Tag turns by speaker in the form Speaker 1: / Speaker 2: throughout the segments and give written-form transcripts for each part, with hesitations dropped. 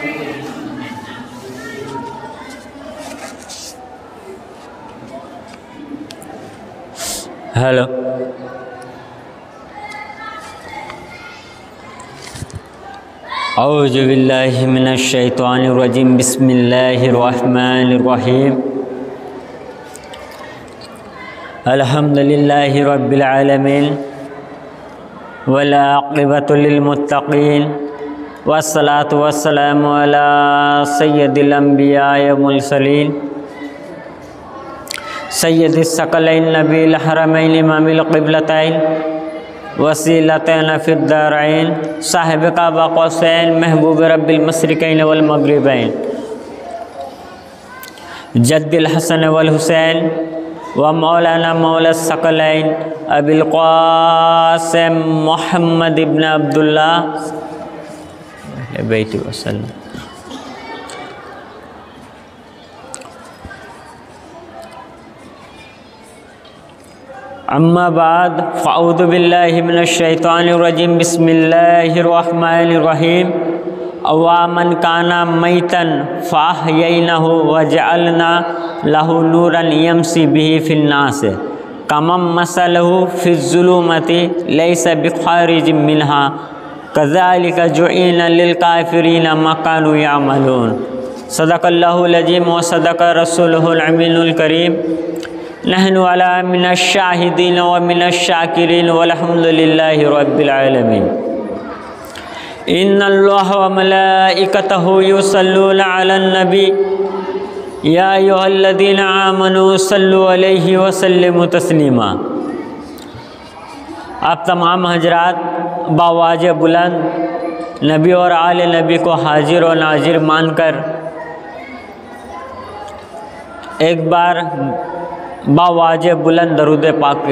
Speaker 1: Hello. औज़ु बिल्लाहि मिनश शैतानिर रजीम। बिस्मिल्लाहिर रहमानिर रहीम। अल्हम्दुलिल्लाहि रब्बिल आलमीन वल आक़िबतु लिल मुत्तक़ीन वस्सलातु वस्सलामु अला सय्यदिल अंबिया'i वल मुरसलीन सय्यदिस सकलैन नबील हरमैन इमामिल क़िबलतैन वसीलतैन फिद दारैन साहिब काबा क़ौसैन महबूब रब्बिल मशरिक़ैन वल मग़रिबैन जद्दिल हसन वल हुसैन व मौलाना मौला सकलैन अबिल क़ासिम मोहम्मद इब्न अब्दुल्लाह बैति वसल्लम। अम्मा बाद फ़अऊज़ु बिल्लाहि मिनश शैतानिर रजीम। बिस्मिल्लाहिर रहमानिर रहीम। अवामन काना मैतन फ़अहयैनाहु वजअलना लहू नूरन यमशी बिही फिन्नास कमम मसलहु फ़िज़्ज़ुलूमति लैसा बिख़ारिजिम मिन्हा कज़ालिका जुइना लिल काफ़िरीना मा कानू यअमलून। सदक़ल्लाहुल अज़ीम व सदक़ रसूलुहुल अमीनुल करीम। नहनु अला मिनश शाहिदीन व मिनश शाकिरीन वल्हम्दुलिल्लाहि रब्बिल आलमीन। इन्नल्लाह व मलाइकतहु युसल्लूना अलन नबी या अय्युहल्लज़ीना आमनू सल्लु अलैहि व सल्लिमू तस्लीमा। आप तमाम हजरात बावाज बुलंद नबी और आले नबी को हाजिर और नाजिर मानकर एक बार बावाज बुलंद दरूद पाक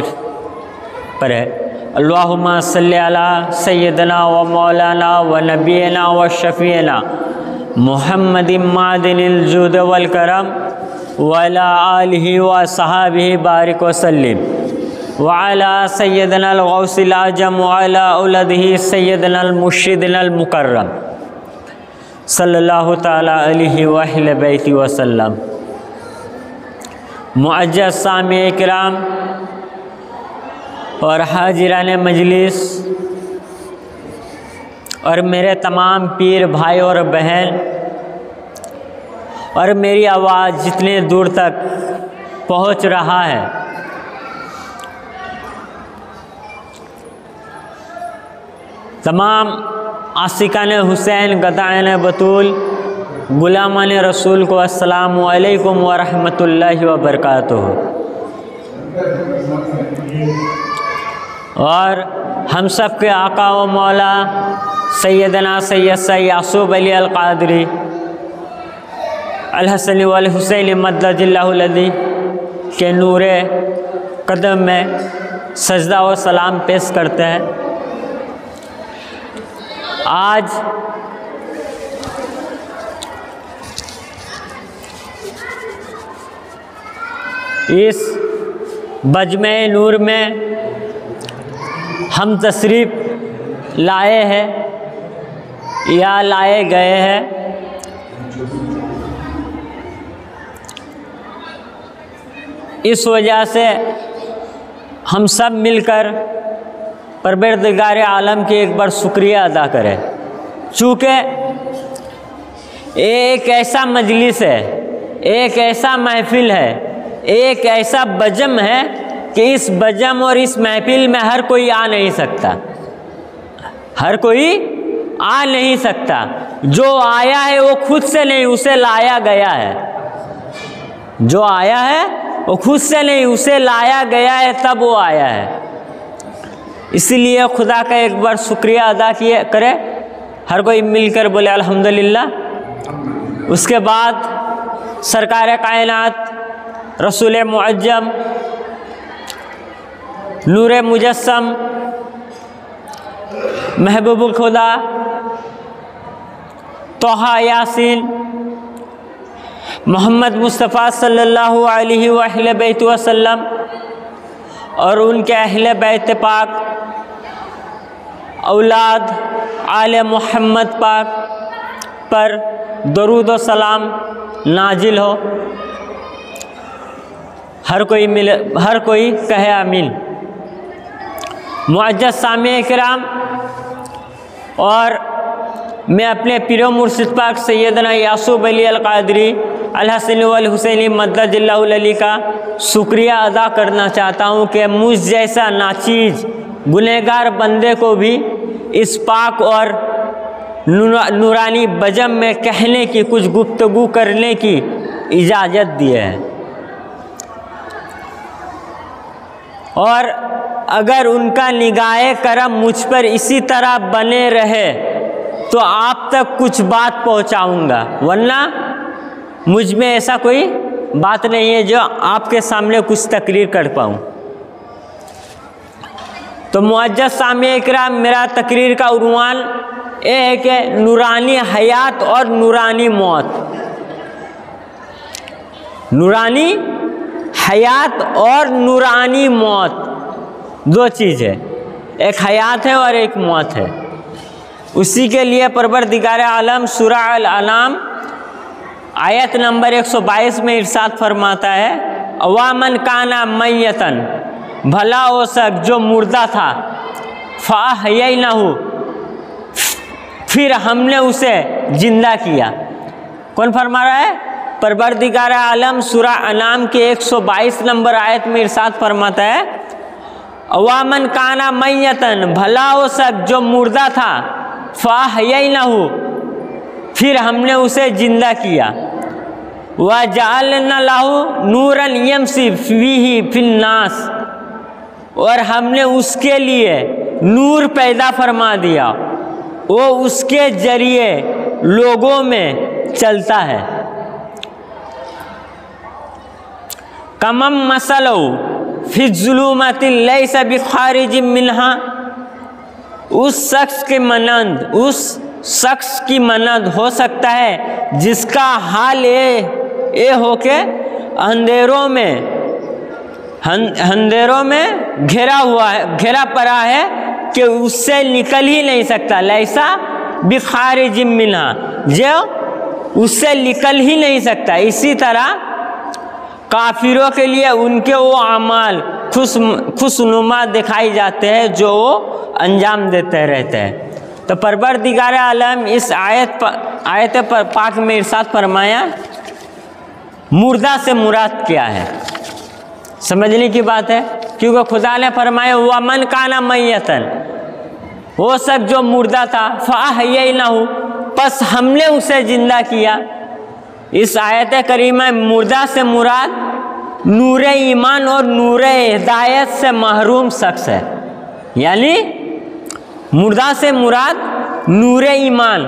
Speaker 1: पर है। अल्लाहुम्मा सल्ली अला सय्यदना व मौलाना व नबीना व शफ़ीना मुहम्मदिन मादिनिल जूद वल करम व अला आलिहि व सहाबिहि बारिक व सल्लिम व अला सय्यदनल गौसिल आजम व अला औलदिहि सय्यदनल मुर्शिदिनल मुकर्रम सल्लल्लाहु तआला अलैहि व अहले बैति व सल्लम। मुअज्जज़ सामिए किराम और हाजिरान मजलिस और मेरे तमाम पीर भाई और बहन और मेरी आवाज़ जितने दूर तक पहुंच रहा है, तमाम आशिकान हुसैन गदाएन बतूल गुलामान रसूल को अस्सलामु अलैकुम व रहमतुल्लाहि व बरकातुहू। और हम सब के आका व मौला सैयदना सैयद यासूब अली अल क़ादरी अल हसन वल हुसैन मद्दजिल्लाहु लदी के नूरे कदम में सजदा व सलाम पेश करते हैं। आज इस बजमे नूर में हम तशरीफ़ लाए हैं या लाए गए हैं इस वजह से हम सब मिलकर परवरदिगार आलम की एक बार शुक्रिया अदा करें। चूँकि एक ऐसा मजलिस है, एक ऐसा महफिल है, एक ऐसा बजम है कि इस बजम और इस महफिल में हर कोई आ नहीं सकता, हर कोई आ नहीं सकता। जो आया है वो खुद से नहीं, उसे लाया गया है। जो आया है वो खुद से नहीं, उसे लाया गया है, तब वो आया है। इसलिए खुदा का एक बार शुक्रिया अदा किए करे, हर कोई मिलकर बोले अल्हम्दुलिल्लाह। उसके बाद सरकार कायनात रसूल मुअज्जम नूर मुजस्सम महबूब खुदा तोहा यासीन मोहम्मद मुस्तफ़ा सल्लल्लाहु अलैहि वसल्लम और उनके अहले बैत पाक औलाद आले मोहम्मद पाक पर दरूद व सलाम नाजिल हो। हर कोई कहे आमीन। मुअज्जज़ सामिए किराम, और मैं अपने पीरो मुर्शिद पाक सैयदना यासूब अली अल क़ादरी अल हसनी वल हुसैनी मद्दजिल्लाहुल अली का शुक्रिया अदा करना चाहता हूँ कि मुझ जैसा नाचीज़ गुनहगार बंदे को भी इस पाक और नूरानी बजम में कहने की, कुछ गुफ्तगू करने की इजाज़त दी है। और अगर उनका निगाहे करम मुझ पर इसी तरह बने रहे तो आप तक कुछ बात पहुंचाऊंगा, वरना मुझ में ऐसा कोई बात नहीं है जो आपके सामने कुछ तकरीर कर पाऊँ। तो मुअज्जज़ सामिए इकराम, मेरा तकरीर का उन्वान ये है कि नूरानी हयात और नूरानी मौत। नूरानी हयात और नूरानी मौत दो चीज़ है, एक हयात है और एक मौत है। उसी के लिए परवरदिगार आलम सूरह अल अनाम आयत नंबर 122 में इरशाद फरमाता है, अवामन काना मैयतन, भला वो सब जो मुर्दा था, फ़अहयैनाहु, फिर हमने उसे जिंदा किया। कौन फरमा रहा है? परवरदिगार आलम सूरह अनाम के 122 नंबर आयत में इरशाद फरमाता है, अवामन काना मैयतन, भला वो सब जो मुर्दा था, फ़अहयैनाहु, फिर हमने उसे जिंदा किया। व जअलना लहू नूरन यमशी फीही फिन्नास, और हमने उसके लिए नूर पैदा फरमा दिया, वो उसके जरिए लोगों में चलता है। कमम मसलो फिज़्ज़ुलूमति लैसा बिखारिज मिन्हा, उस शख्स की मनद हो सकता है जिसका हाल ये हो के अंधेरों में घेरा पड़ा है कि उससे निकल ही नहीं सकता। लैसा बिखारिज मिन्हा, जो उससे निकल ही नहीं सकता। इसी तरह काफिरों के लिए उनके वो अमाल खुशनुमा दिखाई जाते हैं जो वो अंजाम देते रहते हैं। तो परवरदिगार आलम इस आयत पर पाक में इरशाद फरमाया, मुर्दा से मुराद क्या है, समझने की बात है। क्योंकि खुदा ने फरमाया वमन काना मैयतन, वो सब जो मुर्दा था, फ़अहयैनाहु, बस हमने उसे जिंदा किया। इस आयत करीमा मुर्दा से मुराद नूर ईमान और नूर हिदायत से महरूम शख्स है। यानी मुर्दा से मुराद नूर ईमान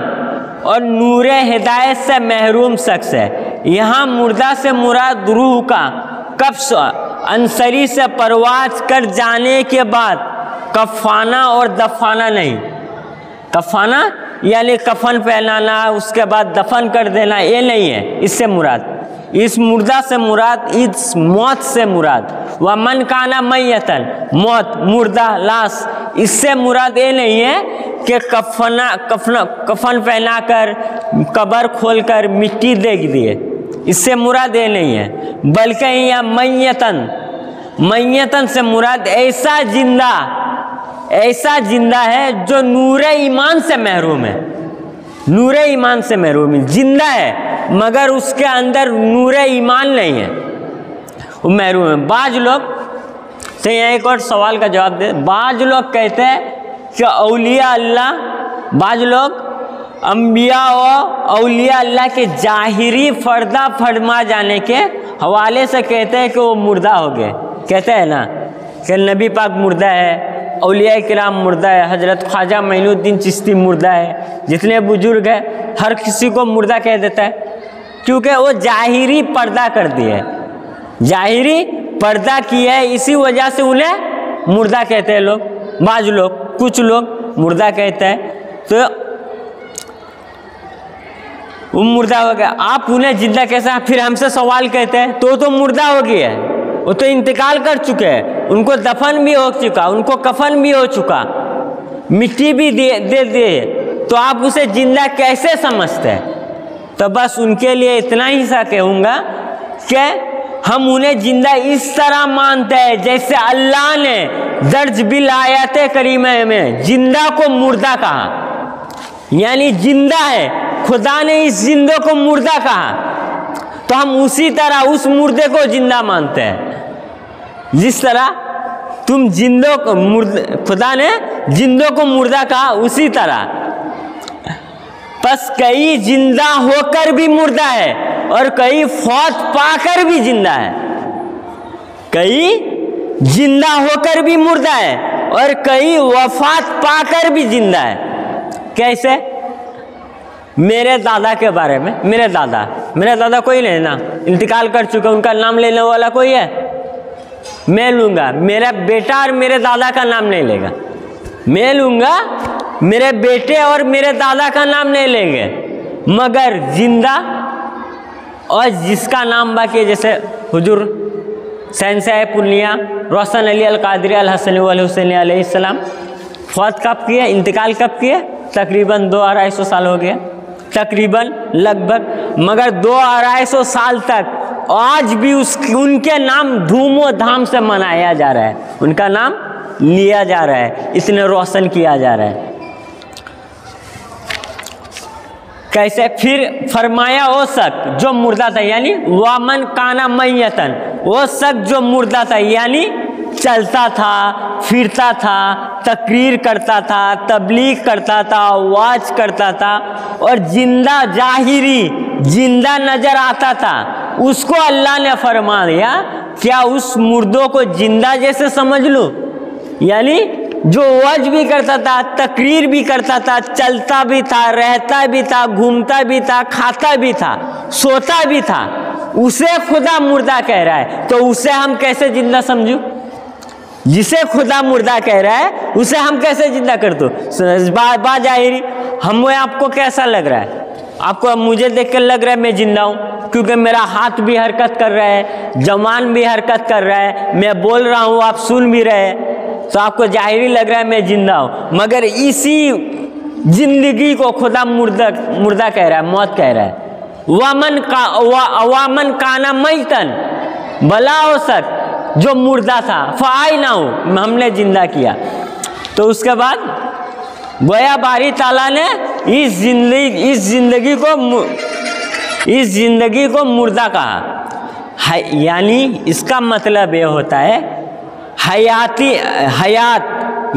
Speaker 1: और नूर हिदायत से महरूम शख्स है। यहाँ मुर्दा से मुराद रूह का कब्ज़ अंसरी से परवाज कर जाने के बाद कफाना और दफाना नहीं। कफाना यानी कफन पहनाना, उसके बाद दफन कर देना, ये नहीं है इससे मुराद। इस मुर्दा से मुराद, इस मौत से मुराद वमन काना मैयतन, मौत, मुर्दा, लाश, इससे मुराद ये नहीं है कि कफन पहना कर कब्र खोल कर मिट्टी दे दिए, इससे मुराद ये नहीं है। बल्कि यहाँ मैयतन से मुराद ऐसा जिंदा है जो नूर ईमान से महरूम है। नूर ईमान से महरूम है, जिंदा है मगर उसके अंदर नूर ईमान नहीं है, वो महरूम है। बाज लोग तो यहाँ एक और सवाल का जवाब दे। बाज लोग कहते हैं कि औलिया अल्लाह, बाज लोग अम्बिया और औलिया अल्लाह के जाहिरी फर्दा फरमा जाने के हवाले से कहते हैं कि वो मुर्दा हो गए। कहते हैं ना कि नबी पाक मुर्दा है, औलिया किराम मुर्दा है, हजरत ख्वाजा मोइनुद्दीन चिश्ती मुर्दा है, जितने बुजुर्ग हैं हर किसी को मुर्दा कह देता है, क्योंकि वो जाहिरी पर्दा कर दिए, जाहिरी पर्दा किया है, इसी वजह से उन्हें मुर्दा कहते हैं लोग। बाज लोग, कुछ लोग मुर्दा कहते हैं, तो वो मुर्दा हो गया। आप उन्हें जिंदा कैसा फिर हमसे सवाल कहते हैं? तो मुर्दा हो गया है, वो तो इंतकाल कर चुके हैं, उनको दफन भी हो चुका, उनको कफन भी हो चुका, मिट्टी भी दे दिए, तो आप उसे जिंदा कैसे समझते हैं? तो बस उनके लिए इतना ही सा कहूँगा कि हम उन्हें जिंदा इस तरह मानते हैं जैसे अल्लाह ने दर्ज बिल आयत करीमा में जिंदा को मुर्दा कहा, यानी जिंदा है, खुदा ने इस जिंदे को मुर्दा कहा, तो हम उसी तरह उस मुर्दे को जिंदा मानते हैं। जिस तरह तुम जिंदों को खुदा ने जिंदों को मुर्दा कहा, उसी तरह बस कई जिंदा होकर भी मुर्दा है और कई फौत पाकर भी जिंदा है। कई जिंदा होकर भी मुर्दा है और कई वफात पाकर भी जिंदा है। कैसे? मेरे दादा के बारे में, मेरे दादा कोई नहीं ना, इंतकाल कर चुका, उनका नाम लेने वाला कोई है? मैं लूँगा। मेरा बेटा और मेरे दादा का नाम नहीं लेगा। मैं लूँगा, मेरे बेटे और मेरे दादा का नाम नहीं लेंगे, मगर जिंदा और जिसका नाम बाकी है, जैसे हुजूर शहंशाह पूर्णिया रोशन अली अल कादरी अल हसन वल हुसैन अलैहिस्सलाम फौत कब किए, इंतकाल कब किए? तकरीबन 200-250 साल हो गया, तकरीबन लगभग, मगर 200-250 साल तक आज भी उनके नाम धूमो धाम से मनाया जा रहा है, उनका नाम लिया जा रहा है, इतने रोशन किया जा रहा है। कैसे? फिर फरमाया वो शख्स जो मुर्दा था, यानी वामन काना मैयतन, वो शख्स जो मुर्दा था, यानी चलता था, फिरता था, तकरीर करता था, तबलीग करता था, वाज करता था और जिंदा जाहिरी जिंदा नजर आता था, उसको अल्लाह ने फरमा दिया क्या उस मुर्दों को जिंदा जैसे समझ लूं? यानी जो वाज भी करता था, तकरीर भी करता था, चलता भी था, रहता भी था, घूमता भी था, खाता भी था, सोता भी था, उसे खुदा मुर्दा कह रहा है, तो उसे हम कैसे जिंदा समझूं? जिसे खुदा मुर्दा कह रहा है उसे हम कैसे जिंदा कर दो? बात जाहिरी हमें आपको कैसा लग रहा है? आपको मुझे देख कर लग रहा है मैं जिंदा हूँ, क्योंकि मेरा हाथ भी हरकत कर रहा है, जबान भी हरकत कर रहा है, मैं बोल रहा हूँ, आप सुन भी रहे हैं, तो आपको जाहिरी लग रहा है मैं जिंदा हूँ। मगर इसी जिंदगी को खुदा मुर्दा कह रहा है, मौत कह रहा है। वामन काना मैतन, भला हो सक जो मुर्दा था, फ़ाई ना हो, हमने जिंदा किया। तो उसके बाद गोया बारी ताला ने इस जिंदगी को मुर्दा कहा, यानी इसका मतलब ये होता है हयात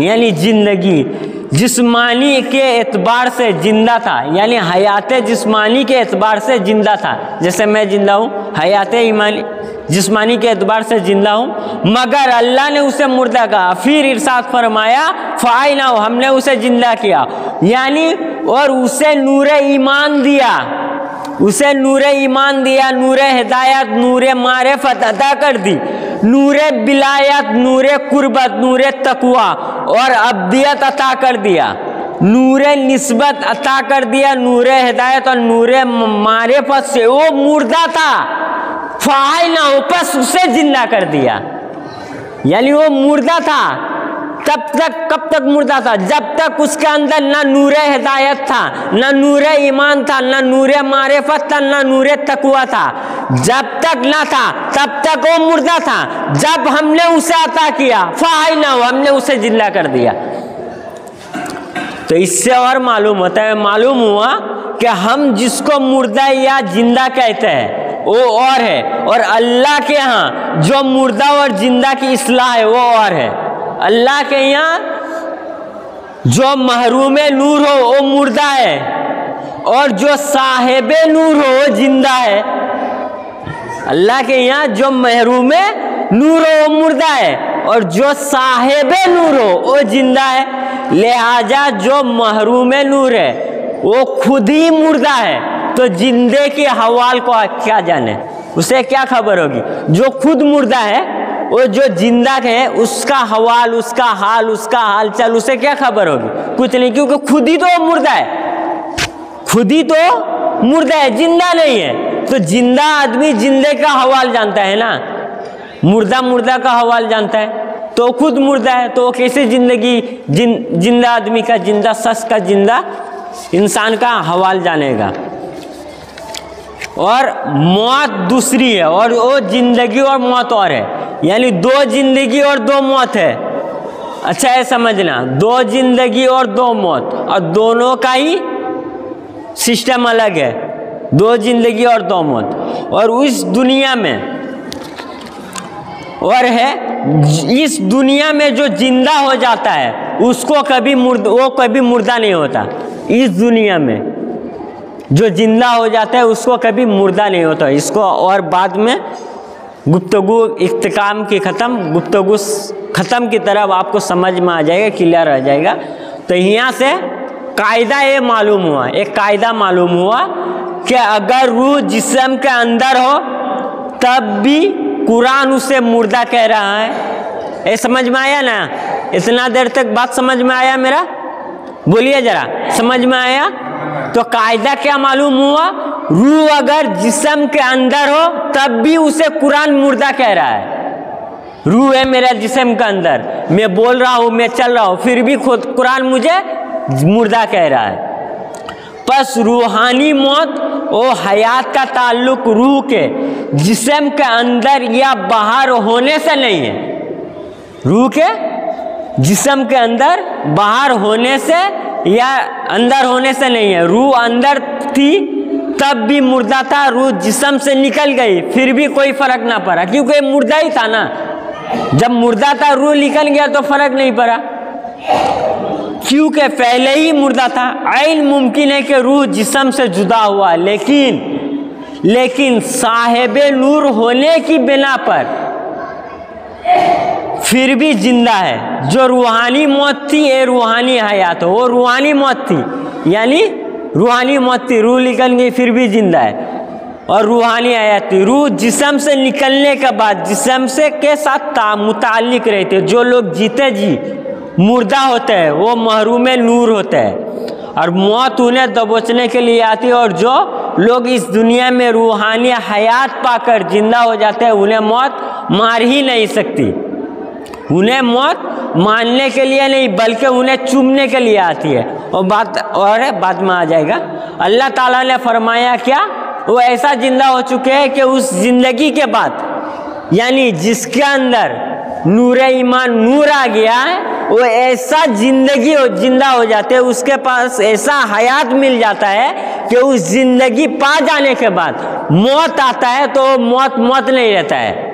Speaker 1: यानी जिंदगी जिस्मानी के एतबार से जिंदा था, यानी हयात जिस्मानी के एतबार से जिंदा था, जैसे मैं जिंदा हूँ, हयात ईमानी जिस्मानी के एतबार से जिंदा हूँ, मगर अल्लाह ने उसे मुर्दा कहा। फिर इरशाद फरमाया फ़ाइना, हमने उसे जिंदा किया, यानी और उसे नूर ईमान दिया, उसे नूर ईमान दिया, नूर हिदायत, नूर मारिफत अदा कर दी, नूर बिलायत, नूर कुर्बत, नूर तकवा और अब्दियत अता कर दिया, नूर निस्बत अता कर दिया, नूर हिदायत और नूर मारिफत से वो मुर्दा था, फ़ाइना, बस उसे जिंदा कर दिया। यानी वो मुर्दा था तब तक, कब तक मुर्दा था? जब तक उसके अंदर ना नूर हिदायत था, ना नूर ईमान था, ना नूर मारिफत था, ना नूर तकवा था। जब तक ना था तब तक वो मुर्दा था। जब हमने उसे अता किया, फ़ाइना, हमने उसे जिंदा कर दिया। तो इससे और मालूम होता है, मालूम हुआ कि हम जिसको मुर्दा या जिंदा कहते हैं वो और है, और अल्लाह के यहाँ जो मुर्दा और जिंदा की इस्लाह है वो और है। अल्लाह के यहाँ जो महरूम नूर हो वो मुर्दा है, और जो साहिब नूर हो वो जिंदा है। अल्लाह के यहाँ जो महरूम नूर हो वो मुर्दा है, और जो साहिब नूर हो वो जिंदा है। लिहाजा जो महरूम नूर है वो खुद ही मुर्दा है, तो जिंदे के हवाल को क्या जाने, उसे क्या खबर होगी? जो खुद मुर्दा है वो जो जिंदा है उसका हवाल, उसका हाल, उसका हाल चाल उसे क्या खबर होगी? कुछ नहीं, क्योंकि खुद ही तो मुर्दा है, खुद ही तो मुर्दा है, जिंदा नहीं है। तो जिंदा आदमी जिंदे का हवाल जानता है ना, मुर्दा का हवाल जानता है, तो खुद मुर्दा है, तो कैसे जिंदगी जिंदा आदमी का, जिंदा शख्स का, जिंदा इंसान का हवाल जानेगा? और मौत दूसरी है, और वो जिंदगी और मौत और है, यानी 2 जिंदगी और 2 मौत है। अच्छा है समझना, 2 जिंदगी और 2 मौत, और दोनों का ही सिस्टम अलग है, 2 जिंदगी और 2 मौत। और उस दुनिया में और है, इस दुनिया में जो जिंदा हो जाता है उसको कभी मुर्दा नहीं होता। इस दुनिया में जो जिंदा हो जाता है उसको कभी मुर्दा नहीं होता। इसको और बाद में गुफ्तगू इख्तिताम की गुफ्तगू ख़त्म की तरफ आपको समझ में आ जाएगा, क्लियर आ जाएगा। तो यहाँ से कायदा ये मालूम हुआ, एक कायदा मालूम हुआ कि अगर रूह जिस्म के अंदर हो तब भी कुरान उसे मुर्दा कह रहा है। ये समझ में आया ना? इतना देर तक बात समझ में आया मेरा? बोलिए जरा, समझ में आया? तो कायदा क्या मालूम हुआ? रूह अगर जिस्म के अंदर हो तब भी उसे कुरान मुर्दा कह रहा है। रूह है मेरा जिस्म के अंदर, मैं बोल रहा हूँ, मैं चल रहा हूँ, फिर भी खुद कुरान मुझे मुर्दा कह रहा है। बस रूहानी मौत और हयात का ताल्लुक रूह के जिस्म के अंदर या बाहर होने से नहीं है। रूह के जिस्म के अंदर बाहर होने से या अंदर होने से नहीं है। रूह अंदर थी तब भी मुर्दा था, रूह जिस्म से निकल गई फिर भी कोई फर्क ना पड़ा, क्योंकि मुर्दा ही था ना। जब मुर्दा था रूह निकल गया तो फर्क नहीं पड़ा, क्योंकि पहले ही मुर्दा था। ऐन मुमकिन है कि रूह जिस्म से जुदा हुआ, लेकिन साहिबे नूर होने की बिना पर फिर भी जिंदा है। जो रूहानी मौत थी ये रूहानी हयात हो, वो रूहानी मौत थी, यानी रूहानी मौत थी, रूह निकल गई फिर भी जिंदा है, और रूहानी हयात थी। रूह जिस्म से निकलने के बाद जिस्म से के साथ मुताल्लिक रहते। जो लोग जीते जी मुर्दा होते हैं वो महरूम नूर होते हैं, और मौत उन्हें दबोचने के लिए आती है। और जो लोग इस दुनिया में रूहानी हयात पाकर जिंदा हो जाते हैं उन्हें मौत मार ही नहीं सकती। उन्हें मौत मारने के लिए नहीं बल्कि उन्हें चूमने के लिए आती है। और बात और है, बाद में आ जाएगा। अल्लाह ताला ने फरमाया क्या? वो ऐसा जिंदा हो चुके हैं कि उस जिंदगी के बाद, यानी जिसके अंदर नूर ईमान नूर आ गया है, वो ऐसा जिंदा हो जाते हैं, उसके पास ऐसा हयात मिल जाता है कि उस जिंदगी पा जाने के बाद मौत आता है तो मौत नहीं रहता है,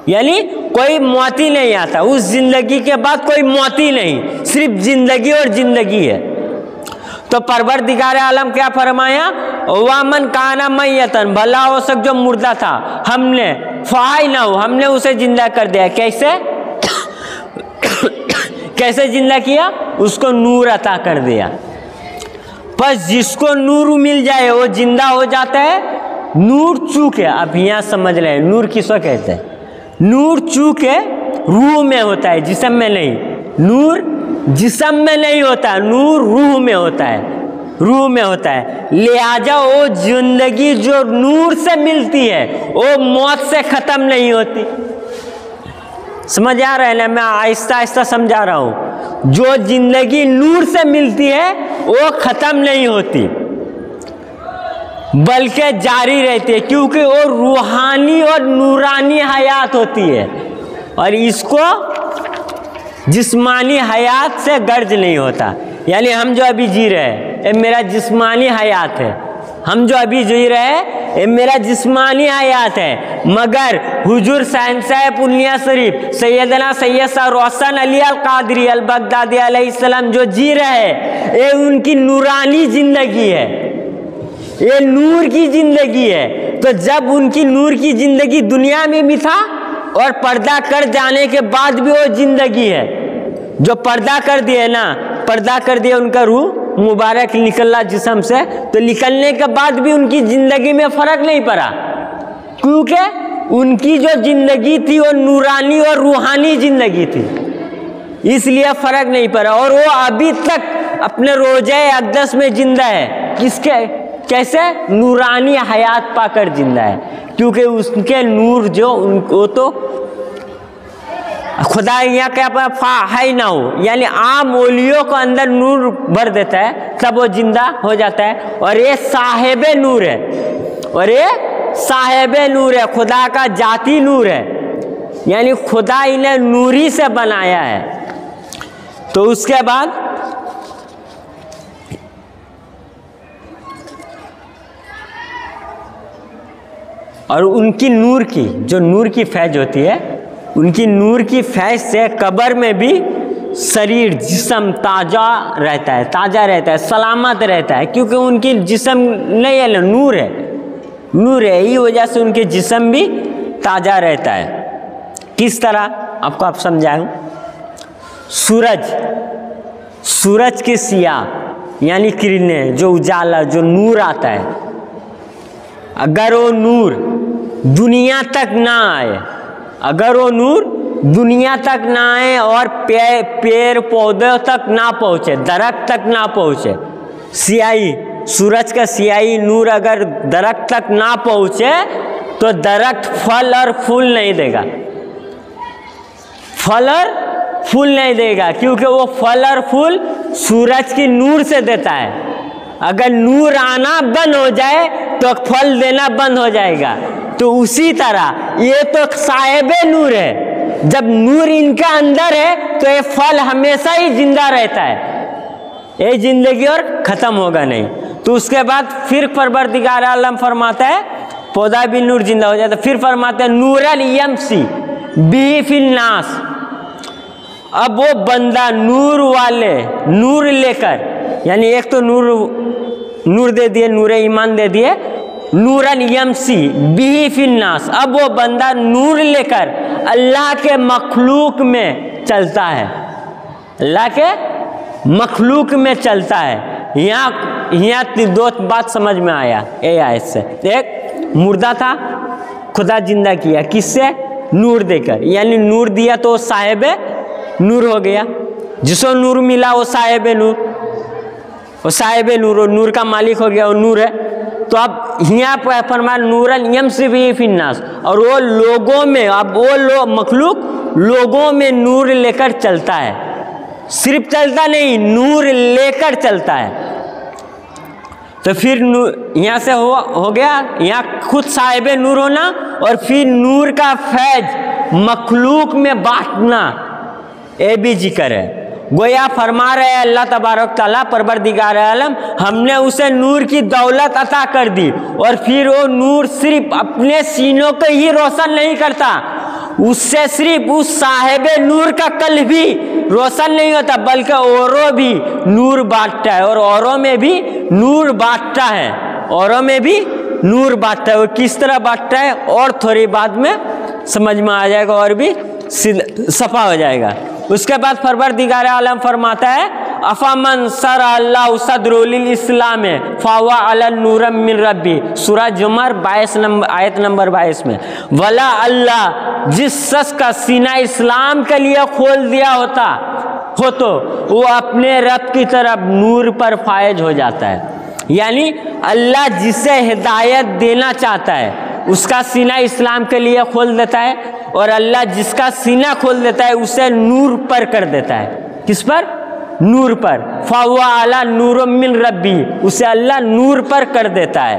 Speaker 1: यानी कोई मौत ही नहीं आता। उस जिंदगी के बाद कोई मौत ही नहीं, सिर्फ जिंदगी और जिंदगी है। तो परवरदिगार आलम क्या फरमाया? वामन काना मैयतन, भला हो सक जो मुर्दा था हमने फाई ना हो, हमने उसे जिंदा कर दिया। कैसे? कैसे जिंदा किया? उसको नूर अता कर दिया। बस जिसको नूर मिल जाए वो जिंदा हो जाता है। नूर चूके, अब यहाँ समझ रहे हैं नूर किसको कहते हैं? नूर चूके रूह में होता है, जिस्म में नहीं। नूर जिस्म में नहीं होता, नूर रूह में होता है, रूह में होता है। लिहाजा वो जिंदगी जो नूर से मिलती है वो मौत से ख़त्म नहीं होती। समझ आ रहा है ना? मैं आहिस्ता आहिस्ता समझा रहा हूँ। जो जिंदगी नूर से मिलती है वो ख़त्म नहीं होती बल्कि जारी रहती है, क्योंकि वो रूहानी और नूरानी हयात होती है, और इसको जिस्मानी हयात से गर्ज नहीं होता। यानी हम जो अभी जी रहे हैं ये मेरा जिस्मानी हयात है, हम जो अभी जी रहे हैं ये मेरा जिस्मानी हयात है, मगर हुजूर शहंशाह पुनिया शरीफ सैयदना सैयद शाह रोशन अली अल कादरी अल बगदादी अलैहिस्सलाम जो जी रहे हैं ये उनकी नूरानी जिंदगी है, ये नूर की जिंदगी है। तो जब उनकी नूर की जिंदगी दुनिया में भी था और पर्दा कर जाने के बाद भी वो जिंदगी है। जो पर्दा कर दिए ना, पर्दा कर दिया उनका रूह मुबारक निकला जिस्म से, तो निकलने के बाद भी उनकी जिंदगी में फर्क नहीं पड़ा, क्योंकि उनकी जो जिंदगी थी वो नूरानी और रूहानी जिंदगी थी, इसलिए फर्क नहीं पड़ा। और वो अभी तक अपने रोज़े अक़दस में जिंदा है। किसके? कैसे? नूरानी हयात पाकर जिंदा है, क्योंकि उसके नूर जो उनको तो खुदा यहाँ क्या है ना हो, यानी आम ओलियों को अंदर नूर भर देता है तब वो जिंदा हो जाता है। और ये साहिबे नूर है, और ये साहिबे नूर है, खुदा का जाती नूर है, यानी खुदा इन्हें नूरी से बनाया है। तो उसके बाद और उनकी नूर की, जो नूर की फैज होती है, उनकी नूर की फैज से कब्र में भी शरीर जिस्म ताज़ा रहता है, ताज़ा रहता है, सलामत रहता है, क्योंकि उनकी जिस्म नहीं है, नूर है, नूर है, यही वजह से उनके जिस्म भी ताज़ा रहता है। किस तरह आपको आप समझाऊं? सूरज की सिया यानी किरणें, जो उजाला, जो नूर आता है, अगर वो नूर दुनिया तक ना आए, अगर वो नूर दुनिया तक ना आए और पेड़ पौधों तक ना पहुँचे, दरख्त तक ना पहुँचे, सियाई, सूरज का सियाई नूर अगर दरख्त तक ना पहुँचे तो दरख्त फल और फूल नहीं देगा, फल और फूल नहीं देगा, क्योंकि वो फल और फूल सूरज की नूर से देता है। अगर नूर आना बंद हो जाए तो फल देना बंद हो जाएगा। तो उसी तरह ये तो साहिबे नूर है, जब नूर इनका अंदर है तो ये फल हमेशा ही जिंदा रहता है, ये जिंदगी और ख़त्म होगा नहीं। तो उसके बाद फिर परवरदिगार आलम फरमाता है पौधा भी नूर जिंदा हो जाता है। फिर फरमाता है नूरल यमसी बिही फिल नास। अब वो बंदा नूर वाले, नूर लेकर, यानी एक तो नूर दे दिए, नूर ईमान दे दिए, नूरन यमसी बिही फिल नास। अब वो बंदा नूर लेकर अल्लाह के मखलूक में चलता है, अल्लाह के मखलूक में चलता है। यहाँ दो बात समझ में आया ये आयत से। एक, मुर्दा था, खुदा जिंदा किया, किससे? नूर देकर, यानी नूर दिया तो साहिबे नूर हो गया, जिसको नूर मिला वो साहिबे नूर, वो साहिबे नूर, वो नूर का मालिक हो गया, वो नूर है। तो अब यहाँ पर फरमाया नूरन यमसी बिही फिन नास, और वो लोगों में, अब वो मखलूक लोगों में नूर लेकर चलता है, सिर्फ चलता नहीं, नूर लेकर चलता है। तो फिर यहाँ से हो गया, यहाँ खुद साहिबे नूर होना और फिर नूर का फैज मखलूक में बांटना, ये भी जिक्र है। गोया फरमा रहे हैं अल्लाह तबारक ताला परवरदिगार आलम, हमने उसे नूर की दौलत अता कर दी, और फिर वो नूर सिर्फ अपने सीनों को ही रोशन नहीं करता, उससे सिर्फ उस साहिबे नूर का कल भी रोशन नहीं होता, बल्कि औरों भी नूर बांटता है, और औरों में भी नूर बांटता है, औरों में भी नूर बांटता है। वो किस तरह बांटता है और थोड़ी बाद में समझ में आ जाएगा और भी सफा हो जाएगा। उसके बाद परवरदिगार आलम फरमाता है अफामन सर अल्लाह सदरुल इस्लाम फावा अला नूरम मिन रब्बी, सूरह जुमर 22 नंबर आयत नंबर 22 में, वला अल्लाह जिस शख्स का सीना इस्लाम के लिए खोल दिया हो तो वो अपने रब की तरफ नूर पर फायज हो जाता है। यानी अल्लाह जिसे हिदायत देना चाहता है उसका सीना इस्लाम के लिए खोल देता है, और अल्लाह जिसका सीना खोल देता है उसे नूर पर कर देता है। किस पर? नूर पर। फावा अला नूर मिन रब्बी, उसे अल्लाह नूर पर कर देता है।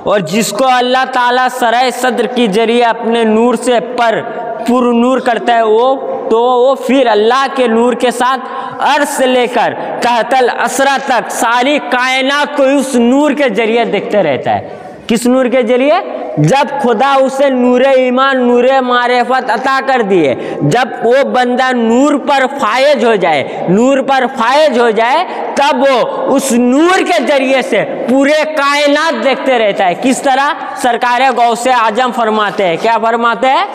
Speaker 1: और जिसको अल्लाह ताला सराय सद्र की जरिए अपने नूर से पर पुर नूर करता है वो फिर अल्लाह के नूर के साथ अर्श से लेकर तहतल असरा तक सारी कायनात को उस नूर के जरिए देखते रहता है। किस नूर के जरिए? जब खुदा उसे नूरे ईमान, नूरे मारिफत अता कर दिए, जब वो बंदा नूर पर फायज हो जाए, नूर पर फायज हो जाए, तब वो उस नूर के जरिए से पूरे कायनात देखते रहता है। किस तरह? सरकार गौसे आजम फरमाते हैं, क्या फरमाते हैं?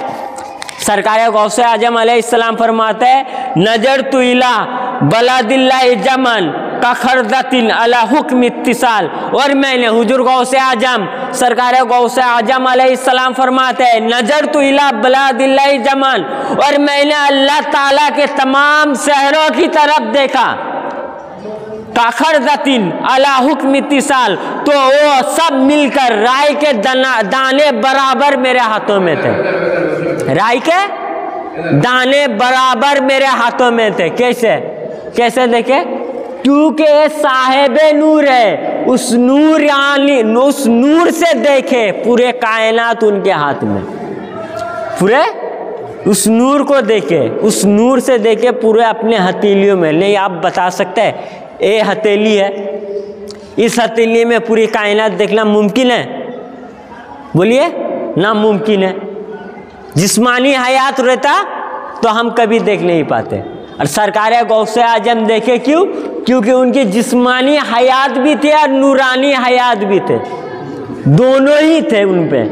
Speaker 1: सरकार गौसे आजम अलैहिस्सलाम फरमाते हैं नजर तो इला बलादिल्ला जमन का खरदतिन अला हुक्म इत्तिसाल। और मैंने हुजूर गौसे आजम सरकार गौसे आजम अलैहिस्सलाम फरमाते हैं नजर तो इला बलादिल्ला जमन, और मैंने अल्लाह ताला के तमाम शहरों की तरफ देखा, काखरदतिन अला हुक्म इत्तिसाल, तो वो सब मिलकर राई के दाने बराबर मेरे हाथों में थे, राई के दाने बराबर मेरे हाथों में थे। कैसे? कैसे देखे? क्योंकि साहेब नूर है, उस नूर यानी उस नूर से देखे पूरे कायनात उनके हाथ में, पूरे उस नूर को देखे, उस नूर से देखे पूरे अपने हथेलियों में। नहीं आप बता सकते हैं ये हथेली है, इस हथेली में पूरी कायनात देखना मुमकिन है? बोलिए, नामुमकिन है। जिस्मानी हयात रहता तो हम कभी देख नहीं पाते। और सरकार गौसे आजम देखे क्यों? क्योंकि उनकी जिस्मानी हयात भी थे और नूरानी हयात भी थे, दोनों ही थे उन पे।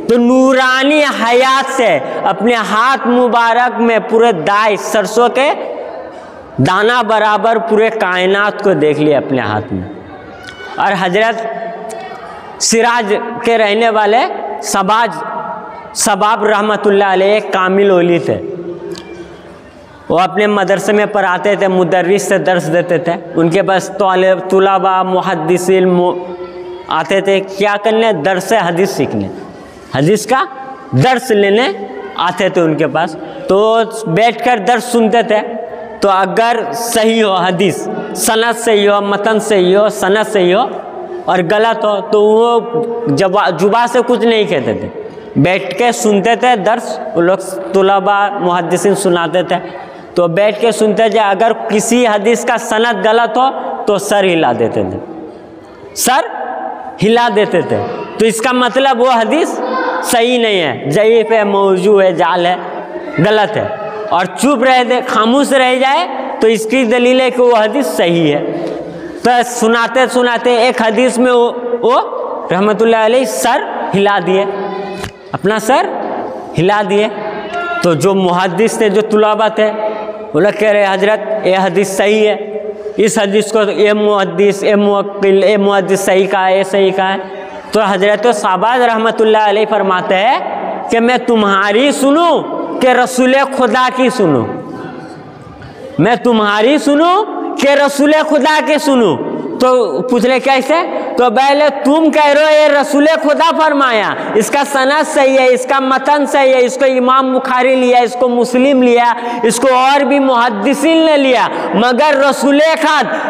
Speaker 1: तो नूरानी हयात से अपने हाथ मुबारक में पूरे दाई सरसों के दाना बराबर पूरे कायनात को देख लिया अपने हाथ में। और हजरत सिराज के रहने वाले सबाब रहमतुल्लाह अलैह एक कामिल ओली थे। वो अपने मदरसे में पढ़ाते थे, मुदर्रिस से दर्स देते थे। उनके पास तुलबा मुहद्दिसीन आते थे, क्या करने? दर्स हदीस सीखने, हदीस का दर्स लेने आते थे उनके पास। तो बैठकर दर्स सुनते थे। तो अगर सही हो हदीस, सनद सही हो, मतन सही हो, सनद सही हो, और गलत हो तो वो जुबा से कुछ नहीं कहते थे, बैठ के सुनते थे दर्स। वो लोग तुलबा मुहद्दिसीन सुनाते थे, तो बैठ के सुनते थे। अगर किसी हदीस का सनद गलत हो तो सर हिला देते थे, सर हिला देते थे। तो इसका मतलब वो हदीस सही नहीं है, ज़ईफ़ है, मौजू है, जाल है, गलत है। और चुप रह दे, खामोश रह जाए तो इसकी दलील है कि वो हदीस सही है। तो सुनाते सुनाते एक हदीस में वो रहमतुल्लाह अलैह सर हिला दिए, अपना सर हिला दिए। तो जो मुहद्दिस थे, जो तुलबा थे, वो लोग कह रहे हजरत ये हदीस सही है, इस हदीस को ये मुहद्दिस, ये मुवक्किल, ये मुहद्दिस सही कहा है, ये सही कहा है। तो हजरत साबाज रहमतुल्लाह अलैह फरमाते हैं कि मैं तुम्हारी सुनूं कि रसूल खुदा की सुनूं? मैं तुम्हारी सुनूं कि रसूल खुदा के सुनूं? तो पूछ रहे कैसे? तो पहले तुम कह रहे हो ये रसूल खुदा फरमाया, इसका सनद सही है, इसका मतन सही है, इसको इमाम बुखारी लिया, इसको मुस्लिम लिया, इसको और भी मुहद्दिसीन ने लिया, मगर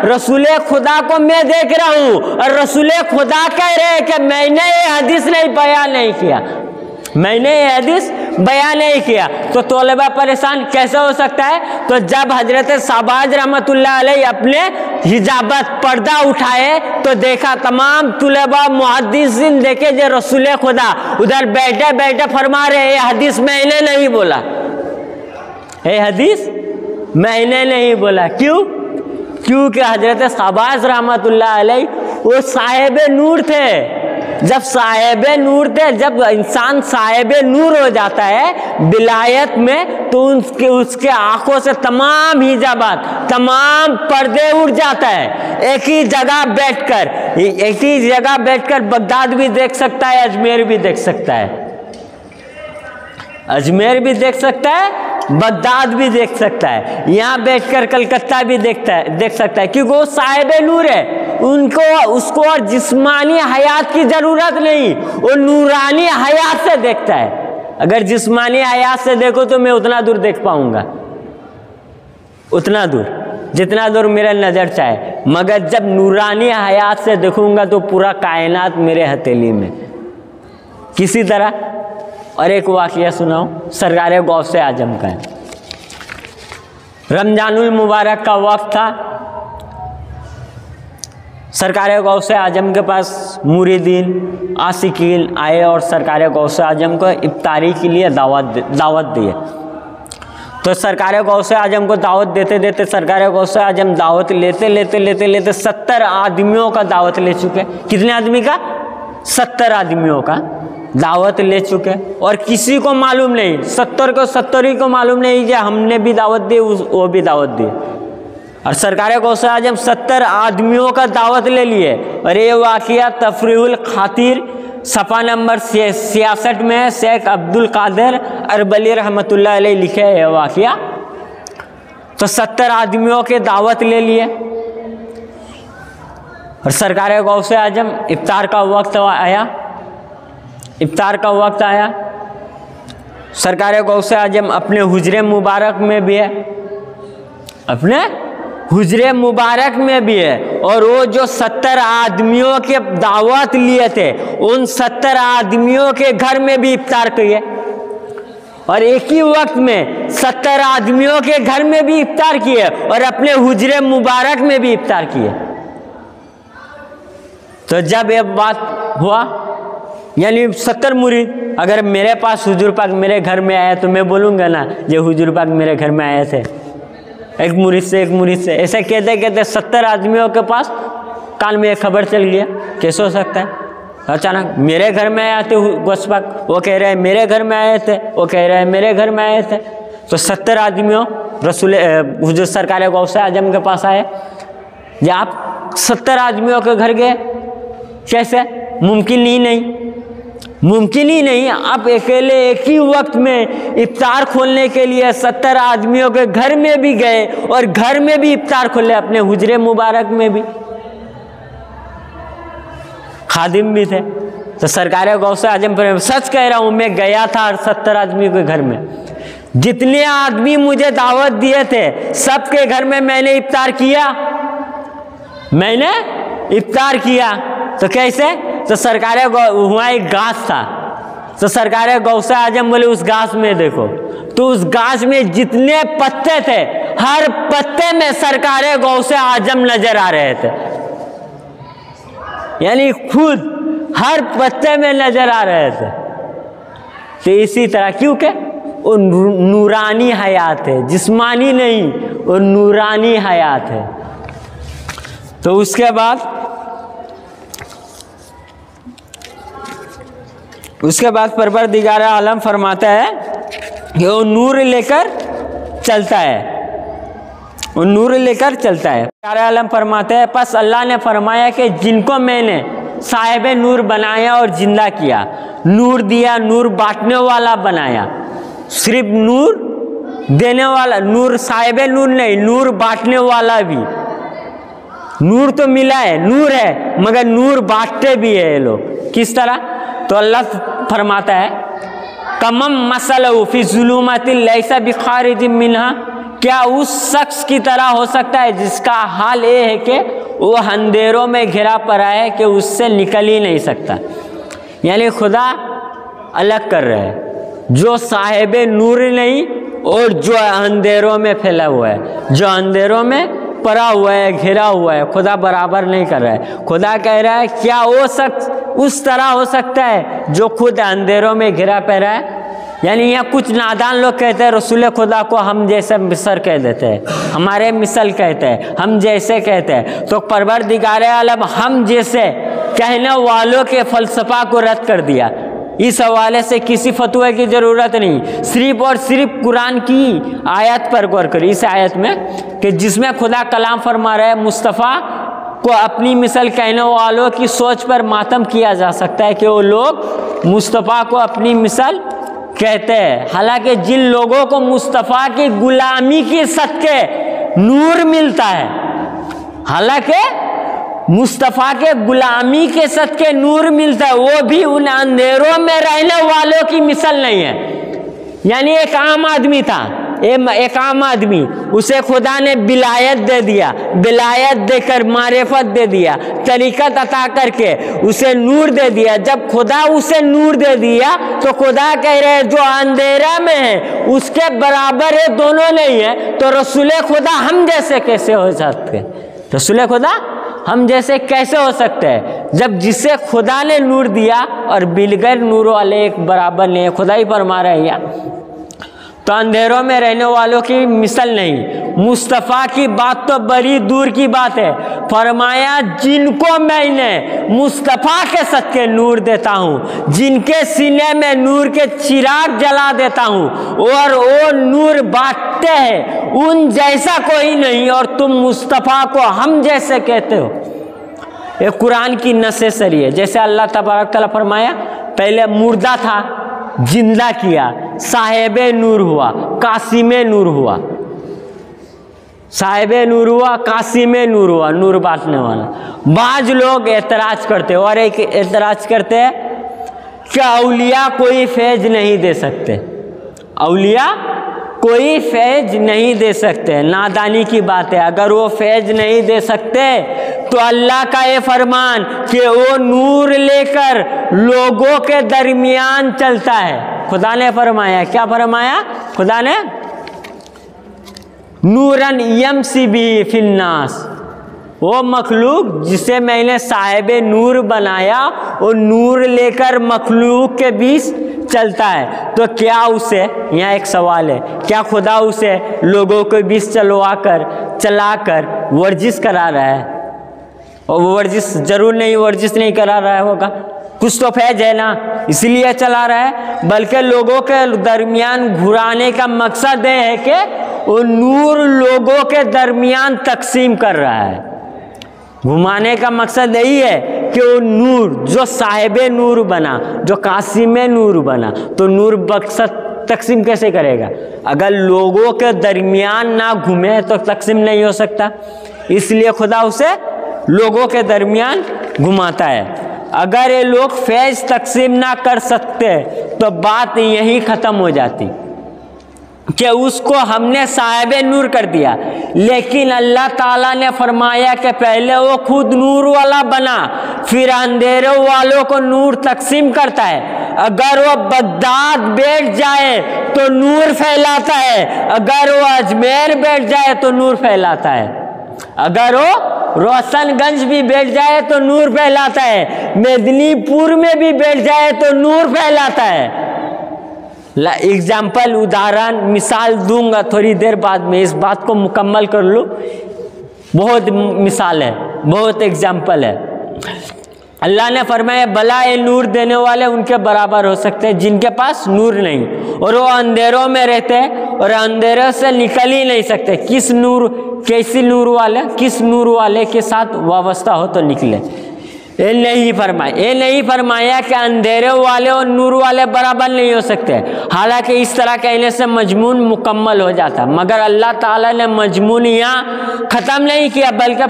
Speaker 1: रसूल खुदा को मैं देख रहा हूँ और रसूल खुदा कह रहे हैं कि मैंने ये हदीस नहीं बयान नहीं किया, मैंने ये हदीस बयान नहीं किया। तो तौलबा परेशान कैसे हो सकता है? तो जब हजरत साबाज रहमतुल्लाह अलैह अपने हिजाबत पर्दा उठाए तो देखा तमाम तुलबा मुहद्दिसीन देखे जो रसूल खुदा उधर बैठे बैठे फरमा रहे ये हदीस मैंने नहीं बोला, ये हदीस मैंने नहीं बोला। क्यों? क्योंकि हजरत साबाज रहमतुल्लाह अलैह वो साहिब नूर थे। जब साहिब नूर थे, जब इंसान साहिब नूर हो जाता है विलायत में, तो उसके आंखों से तमाम हिजाबात, तमाम पर्दे उड़ जाता है। एक ही जगह बैठकर बगदाद भी देख सकता है, अजमेर भी देख सकता है, अजमेर भी देख सकता है, बगदाद भी देख सकता है, यहाँ बैठकर कलकत्ता भी देख सकता है, क्योंकि वो साहिब नूर है। उसको और जिस्मानी हयात की जरूरत नहीं, वो नूरानी हयात से देखता है। अगर जिस्मानी हयात से देखो तो मैं उतना दूर देख पाऊंगा, उतना दूर जितना दूर मेरा नजर चाहे, मगर जब नूरानी हयात से देखूंगा तो पूरा कायनात मेरे हथेली में। किसी तरह और एक वाक़या सुनाऊं, सरकार गौसे आजम का है। रमजानुल मुबारक का वक्त था, सरकार गौसे आजम के पास मुरीदीन आशिकीन आए और सरकार गौसे आजम को इफ्तारी के लिए दावत दिए। तो सरकार गौसे आजम को दावत देते देते सरकार गौसे आजम दावत लेते 70 आदमियों का दावत ले चुके। कितने आदमी का? 70 आदमियों का दावत ले चुके, और किसी को मालूम नहीं, 70 को 70 ही को मालूम नहीं कि हमने भी दावत दी, वो भी दावत दी। और सरकार गौसे आजम 70 आदमियों का दावत ले लिए। और ये वाक़या तफरीहुल खातिर सफ़ा नंबर 66 में शेख अब्दुल कादिर अरबली रहमतुल्लाह अलैह लिखे है वाक़या। तो 70 आदमियों के दावत ले लिए और सरकार गौसे आजम इफ्तार का वक्त आया। सरकार गौसे आजम अपने हुजरे मुबारक में भी है, अपने हुजरे मुबारक में भी है। और वो जो 70 आदमियों के दावत लिए थे, उन 70 आदमियों के घर में भी इफ्तार किए, और एक ही वक्त में 70 आदमियों के घर में भी इफ्तार किए और अपने हुजरे मुबारक में भी इफ्तार किए। तो जब ये बात हुआ, यानी 70 मुरीद, अगर मेरे पास हुजूर पाक मेरे घर में आया तो मैं बोलूँगा ना ये हुजूर पाक मेरे घर में आए थे, एक मुरीद से ऐसे कहते कहते 70 आदमियों के पास कान में एक खबर चल गया। कैसे हो सकता है? अचानक मेरे घर में आए थे गौस पाक, वो कह रहे हैं मेरे घर में आए थे, वो कह रहे हैं मेरे घर में आए थे। तो 70 आदमियों रसूल हुजूर सरकार गौस आजम के पास आए। या आप 70 आदमियों के घर गए, कैसे? मुमकिन ही नहीं। आप अकेले एक ही वक्त में इफ्तार खोलने के लिए 70 आदमियों के घर में भी गए और घर में भी इफ्तार खोले, अपने हुजरे मुबारक में भी। खादिम भी थे। तो सरकार गौसे आजम पर सच कह रहा हूँ, मैं गया था 70 आदमी के घर में, जितने आदमी मुझे दावत दिए थे सबके घर में मैंने इफ्तार किया। तो कैसे? तो सरकार वहाँ एक गाछ था, तो सरकार गौसे आजम बोले उस गाछ में देखो, तो उस गाछ में जितने पत्ते थे हर पत्ते में सरकार गौसे आजम नजर आ रहे थे, यानी खुद हर पत्ते में नजर आ रहे थे। तो इसी तरह, क्योंकि वो नूरानी हयात है, जिस्मानी नहीं, वो नूरानी हयात है। तो उसके बाद परवरदिगार आलम फरमाता है कि वो नूर लेकर चलता है। आलम फरमाते हैं, बस अल्लाह ने फरमाया कि जिनको मैंने साहिब नूर बनाया और जिंदा किया, नूर दिया, नूर बांटने वाला बनाया, सिर्फ नूर देने वाला, नूर साहिब नूर नहीं, नूर बांटने वाला भी। नूर तो मिला है, नूर है, मगर नूर बांटते भी है ये लोग। किस तरह? तो अल्लाह फरमाता है, कमम मसलहु फी ज़ुलुमातिल लैसा बिखारिजिम मिन्हा, क्या उस शख्स की तरह हो सकता है जिसका हाल ये है कि वो अंधेरों में घिरा पड़ा है कि उससे निकल ही नहीं सकता। यानी खुदा अलग कर रहे हैं, जो साहिब नूर नहीं और जो अंधेरों में फैला हुआ है, जो अंधेरों में पड़ा हुआ है, घिरा हुआ है, खुदा बराबर नहीं कर रहा है। खुदा कह रहा है क्या वो शख्स उस तरह हो सकता है जो खुद अंधेरों में घिरा पड़ा है? यानी यहाँ कुछ नादान लोग कहते हैं रसूल खुदा को हम जैसे मिसर कह देते हैं, हमारे मिसल कहते हैं, हम जैसे कहते हैं। तो परवरदिगार आलम हम जैसे कहने वालों के फलसफा को रद्द कर दिया। इस हवाले से किसी फतवे की ज़रूरत नहीं, सिर्फ और सिर्फ कुरान की आयत पर गौर करिए। इस आयत में कि जिसमें खुदा कलाम फरमा रहा है, मुस्तफ़ा को अपनी मिसल कहने वालों की सोच पर मातम किया जा सकता है कि वो लोग मुस्तफ़ा को अपनी मिसल कहते हैं। हालांकि जिन लोगों को मुस्तफ़ा की गुलामी की सदके नूर मिलता है, हालांकि मुस्तफ़ा के गुलामी के सदके नूर मिलता है, वो भी उन अंधेरों में रहने वालों की मिसल नहीं है। यानी एक आम आदमी था, एक आम आदमी, उसे खुदा ने बिलायत दे दिया, बिलायत देकर मारिफत दे दिया, तरीक़त अता करके उसे नूर दे दिया। जब खुदा उसे नूर दे दिया तो खुदा कह रहे जो अंधेरा में है उसके बराबर है, दोनों नहीं है। तो रसूल खुदा हम जैसे कैसे हो सकते? रसूल खुदा हम जैसे कैसे हो सकते हैं जब जिसे खुदा ने नूर दिया और बिलगैर नूर वाले एक बराबर नहीं है? खुदा ही फरमा रहे हैं। तो अंधेरों में रहने वालों की मिसल नहीं। मुस्तफ़ा की बात तो बड़ी दूर की बात है, फरमाया जिनको मैंने मुस्तफ़ा के सदके नूर देता हूँ, जिनके सीने में नूर के चिराग जला देता हूँ और वो नूर बांटते हैं, उन जैसा कोई नहीं, और तुम मुस्तफ़ा को हम जैसे कहते हो। ये कुरान की नसे सरी है। जैसे अल्लाह तबारक तआला फरमाया, पहले मुर्दा था, जिंदा किया, साहिब नूर हुआ, कासिम नूर हुआ, साहिब नूर हुआ, कासिम नूर हुआ, नूर बांटने वाला। बाज लोग एतराज करते और एक एतराज करते हैं कि औलिया कोई फैज नहीं दे सकते, औलिया कोई फैज नहीं दे सकते। नादानी की बात है, अगर वो फैज नहीं दे सकते तो अल्लाह का ये फरमान कि वो नूर लेकर लोगों के दरमियान चलता है। खुदा ने फरमाया, क्या फरमाया खुदा ने? नूरन यमसी बिही फिन्नास, वो मखलूक जिसे मैंने साहिब नूर बनाया, वो नूर लेकर मखलूक के बीच चलता है। तो क्या उसे, यहाँ एक सवाल है, क्या खुदा उसे लोगों के बीच चलाकर वर्जिश करा रहा है? और वो वर्जिश जरूर नहीं, वर्जिश नहीं करा रहा होगा, कुछ तो फैज है ना, इसलिए चला रहा है। बल्कि लोगों के दरमियान घुराने का मकसद ये है कि वो नूर लोगों के दरमियान तकसीम कर रहा है। घुमाने का मकसद यही है कि वो नूर जो साहिब नूर बना, जो कासिम नूर बना, तो नूर मकसद तकसीम कैसे करेगा? अगर लोगों के दरमियान ना घूमे तो तकसीम नहीं हो सकता। इसलिए खुदा उसे लोगों के दरमियान घुमाता है। अगर ये लोग फैज तकसीम ना कर सकते तो बात यही ख़त्म हो जाती कि उसको हमने साहिब नूर कर दिया। लेकिन अल्लाह ताला ने फरमाया कि पहले वो खुद नूर वाला बना, फिर अंधेरों वालों को नूर तकसीम करता है। अगर वो बगदाद बैठ जाए तो नूर फैलाता है, अगर वो अजमेर बैठ जाए तो नूर फैलाता है, अगर वो रोशनगंज भी बैठ जाए तो नूर फैलाता है, मेदिनीपुर में भी बैठ जाए तो नूर फैलाता है। एग्जाम्पल, उदाहरण, मिसाल दूंगा थोड़ी देर बाद में, इस बात को मुकम्मल कर लूँ। बहुत मिसाल है, बहुत एग्जाम्पल है। अल्लाह ने फरमाया भला ये नूर देने वाले उनके बराबर हो सकते हैं जिनके पास नूर नहीं, और वो अंधेरों में रहते हैं और अंधेरों से निकल ही नहीं सकते। किस नूर, कैसी नूर वाले, किस नूर वाले के साथ वाबस्ता हो तो निकले। ये नहीं फरमाया कि अंधेरे वाले और नूर वाले बराबर नहीं हो सकते। हालांकि इस तरह कहने से मजमून मुकम्मल हो जाता, मगर अल्लाह ताला ने मजमून यहाँ ख़त्म नहीं किया, बल्कि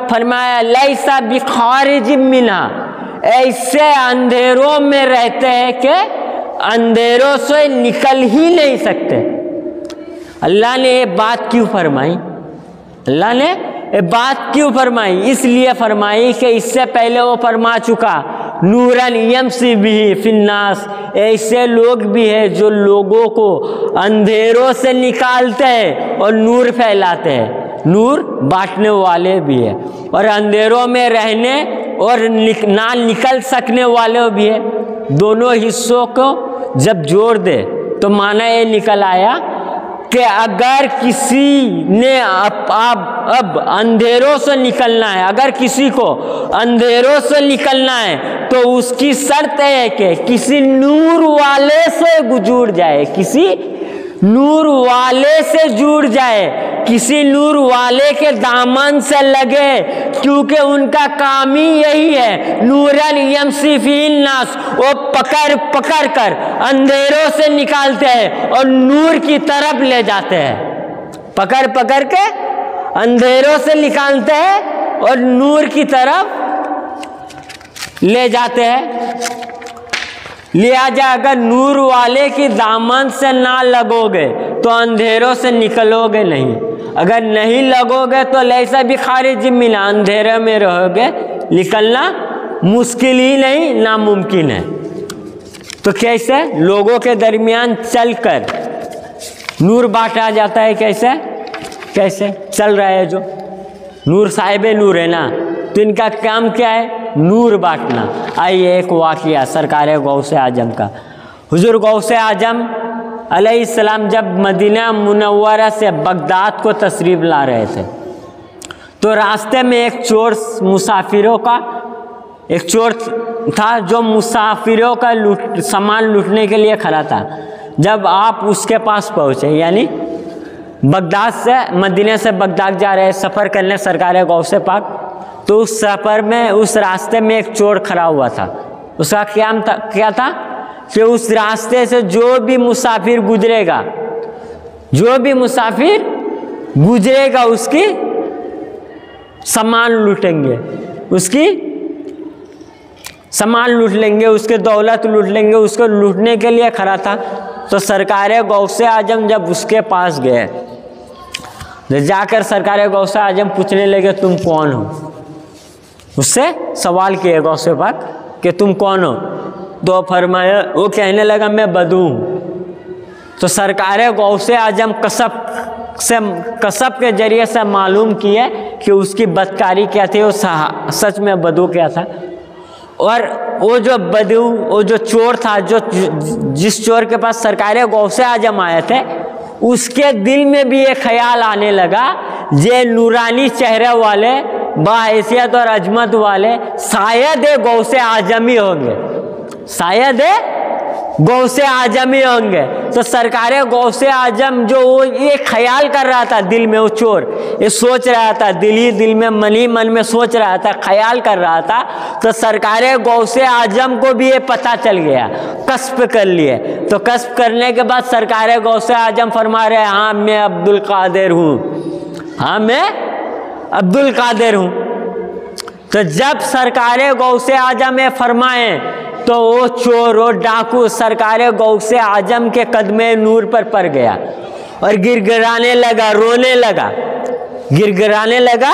Speaker 1: फरमाया लैसा बिखारिज मिन्हा, ऐसे अंधेरों में रहते हैं कि अंधेरों से निकल ही नहीं सकते। अल्लाह ने ये बात क्यों फरमाई? अल्लाह ने ये बात क्यों फरमाई? इसलिए फरमाई कि इससे पहले वो फरमा चुका, नूरन यमसी बिही फिन्नास, ऐसे लोग भी हैं जो लोगों को अंधेरों से निकालते हैं और नूर फैलाते हैं, नूर बांटने वाले भी है, और अंधेरों में रहने और ना निकल सकने वाले भी है। दोनों हिस्सों को जब जोड़ दे तो माना ये निकल आया कि अगर किसी ने अब अंधेरों से निकलना है, अगर किसी को अंधेरों से निकलना है तो उसकी शर्त है कि किसी नूर वाले से जुड़ जाए, किसी नूर वाले से जुड़ जाए, किसी नूर वाले के दामन से लगे, क्योंकि उनका काम ही यही है, नूरन यमसी फीन नास, वो पकड़ पकड़ कर अंधेरों से निकालते हैं और नूर की तरफ ले जाते हैं। पकड़ पकड़ के अंधेरों से निकालते हैं और नूर की तरफ ले जाते हैं। लिहाजा अगर नूर वाले की दामन से ना लगोगे तो अंधेरों से निकलोगे नहीं, अगर नहीं लगोगे तो लैसा भी खारिज मिना, अंधेरे में रहोगे, निकलना मुश्किल ही नहीं, नामुमकिन है। तो कैसे लोगों के दरमियान चलकर नूर बांटा जाता है? कैसे कैसे चल रहा है? जो नूर साहिब नूर है ना, तो इनका काम क्या है? नूर बांटना। आइए एक वाक़या सरकार गौसे आजम का। हुजूर गौसे आजम अलैहिस्सलाम जब मदीना मुनव्वरा से बगदाद को तशरीफ़ ला रहे थे तो रास्ते में एक चोर मुसाफिरों का, एक चोर था जो मुसाफिरों का सामान लूटने के लिए खड़ा था। जब आप उसके पास पहुँचे, यानी बगदाद से, मदीने से बगदाद जा रहे सफ़र करने सरकार गौसे पाक, तो उस सफ़र में उस रास्ते में एक चोर खड़ा हुआ था। उसका क्या था कि उस रास्ते से जो भी मुसाफिर गुजरेगा, जो भी मुसाफिर गुजरेगा उसकी सामान लूटेंगे, उसकी सामान लूट लेंगे, उसके दौलत लूट लेंगे, उसको लूटने के लिए खड़ा था। तो सरकार गौसे आजम जब उसके पास गए, तो जाकर सरकार गौसे आजम पूछने लगे तुम कौन हो, उससे सवाल किए गौसे पाक कि तुम कौन हो। तो फरमाया, वो कहने लगा मैं बदू हूँ। तो सरकार गौसे आजम कसब के जरिए से मालूम किए कि उसकी बदकारी क्या थी, वो सच में बदू क्या था। और वो जो बदू, वो जो चोर था, जो जिस चोर के पास सरकार गौसे आजम आए थे, उसके दिल में भी ये ख्याल आने लगा, ये नूरानी चेहरे वाले, बाहैसियत और अजमत वाले शायद ये गौसे आजम ही होंगे, शायद गौसे आजम ही होंगे। तो सरकार गौसे आजम जो वो ये ख्याल कर रहा था दिल में, वो चोर ये सोच रहा था, दिल में मन में सोच रहा था, ख्याल कर रहा था। तो सरकार गौसे आजम को भी ये पता चल गया, कस्ब कर लिए। तो कस्ब करने के बाद सरकार गौसे आजम फरमा रहे, हाँ मैं अब्दुल कादिर हूँ, हाँ मैं अब्दुल कादिर हूँ। तो जब सरकार गौसे आजम ये फरमाए, तो वो चोर, वो डाकू सरकार गौसे आजम के कदमे नूर पर पड़ गया और गिड़गिड़ाने लगा, रोने लगा, गिड़गिड़ाने लगा,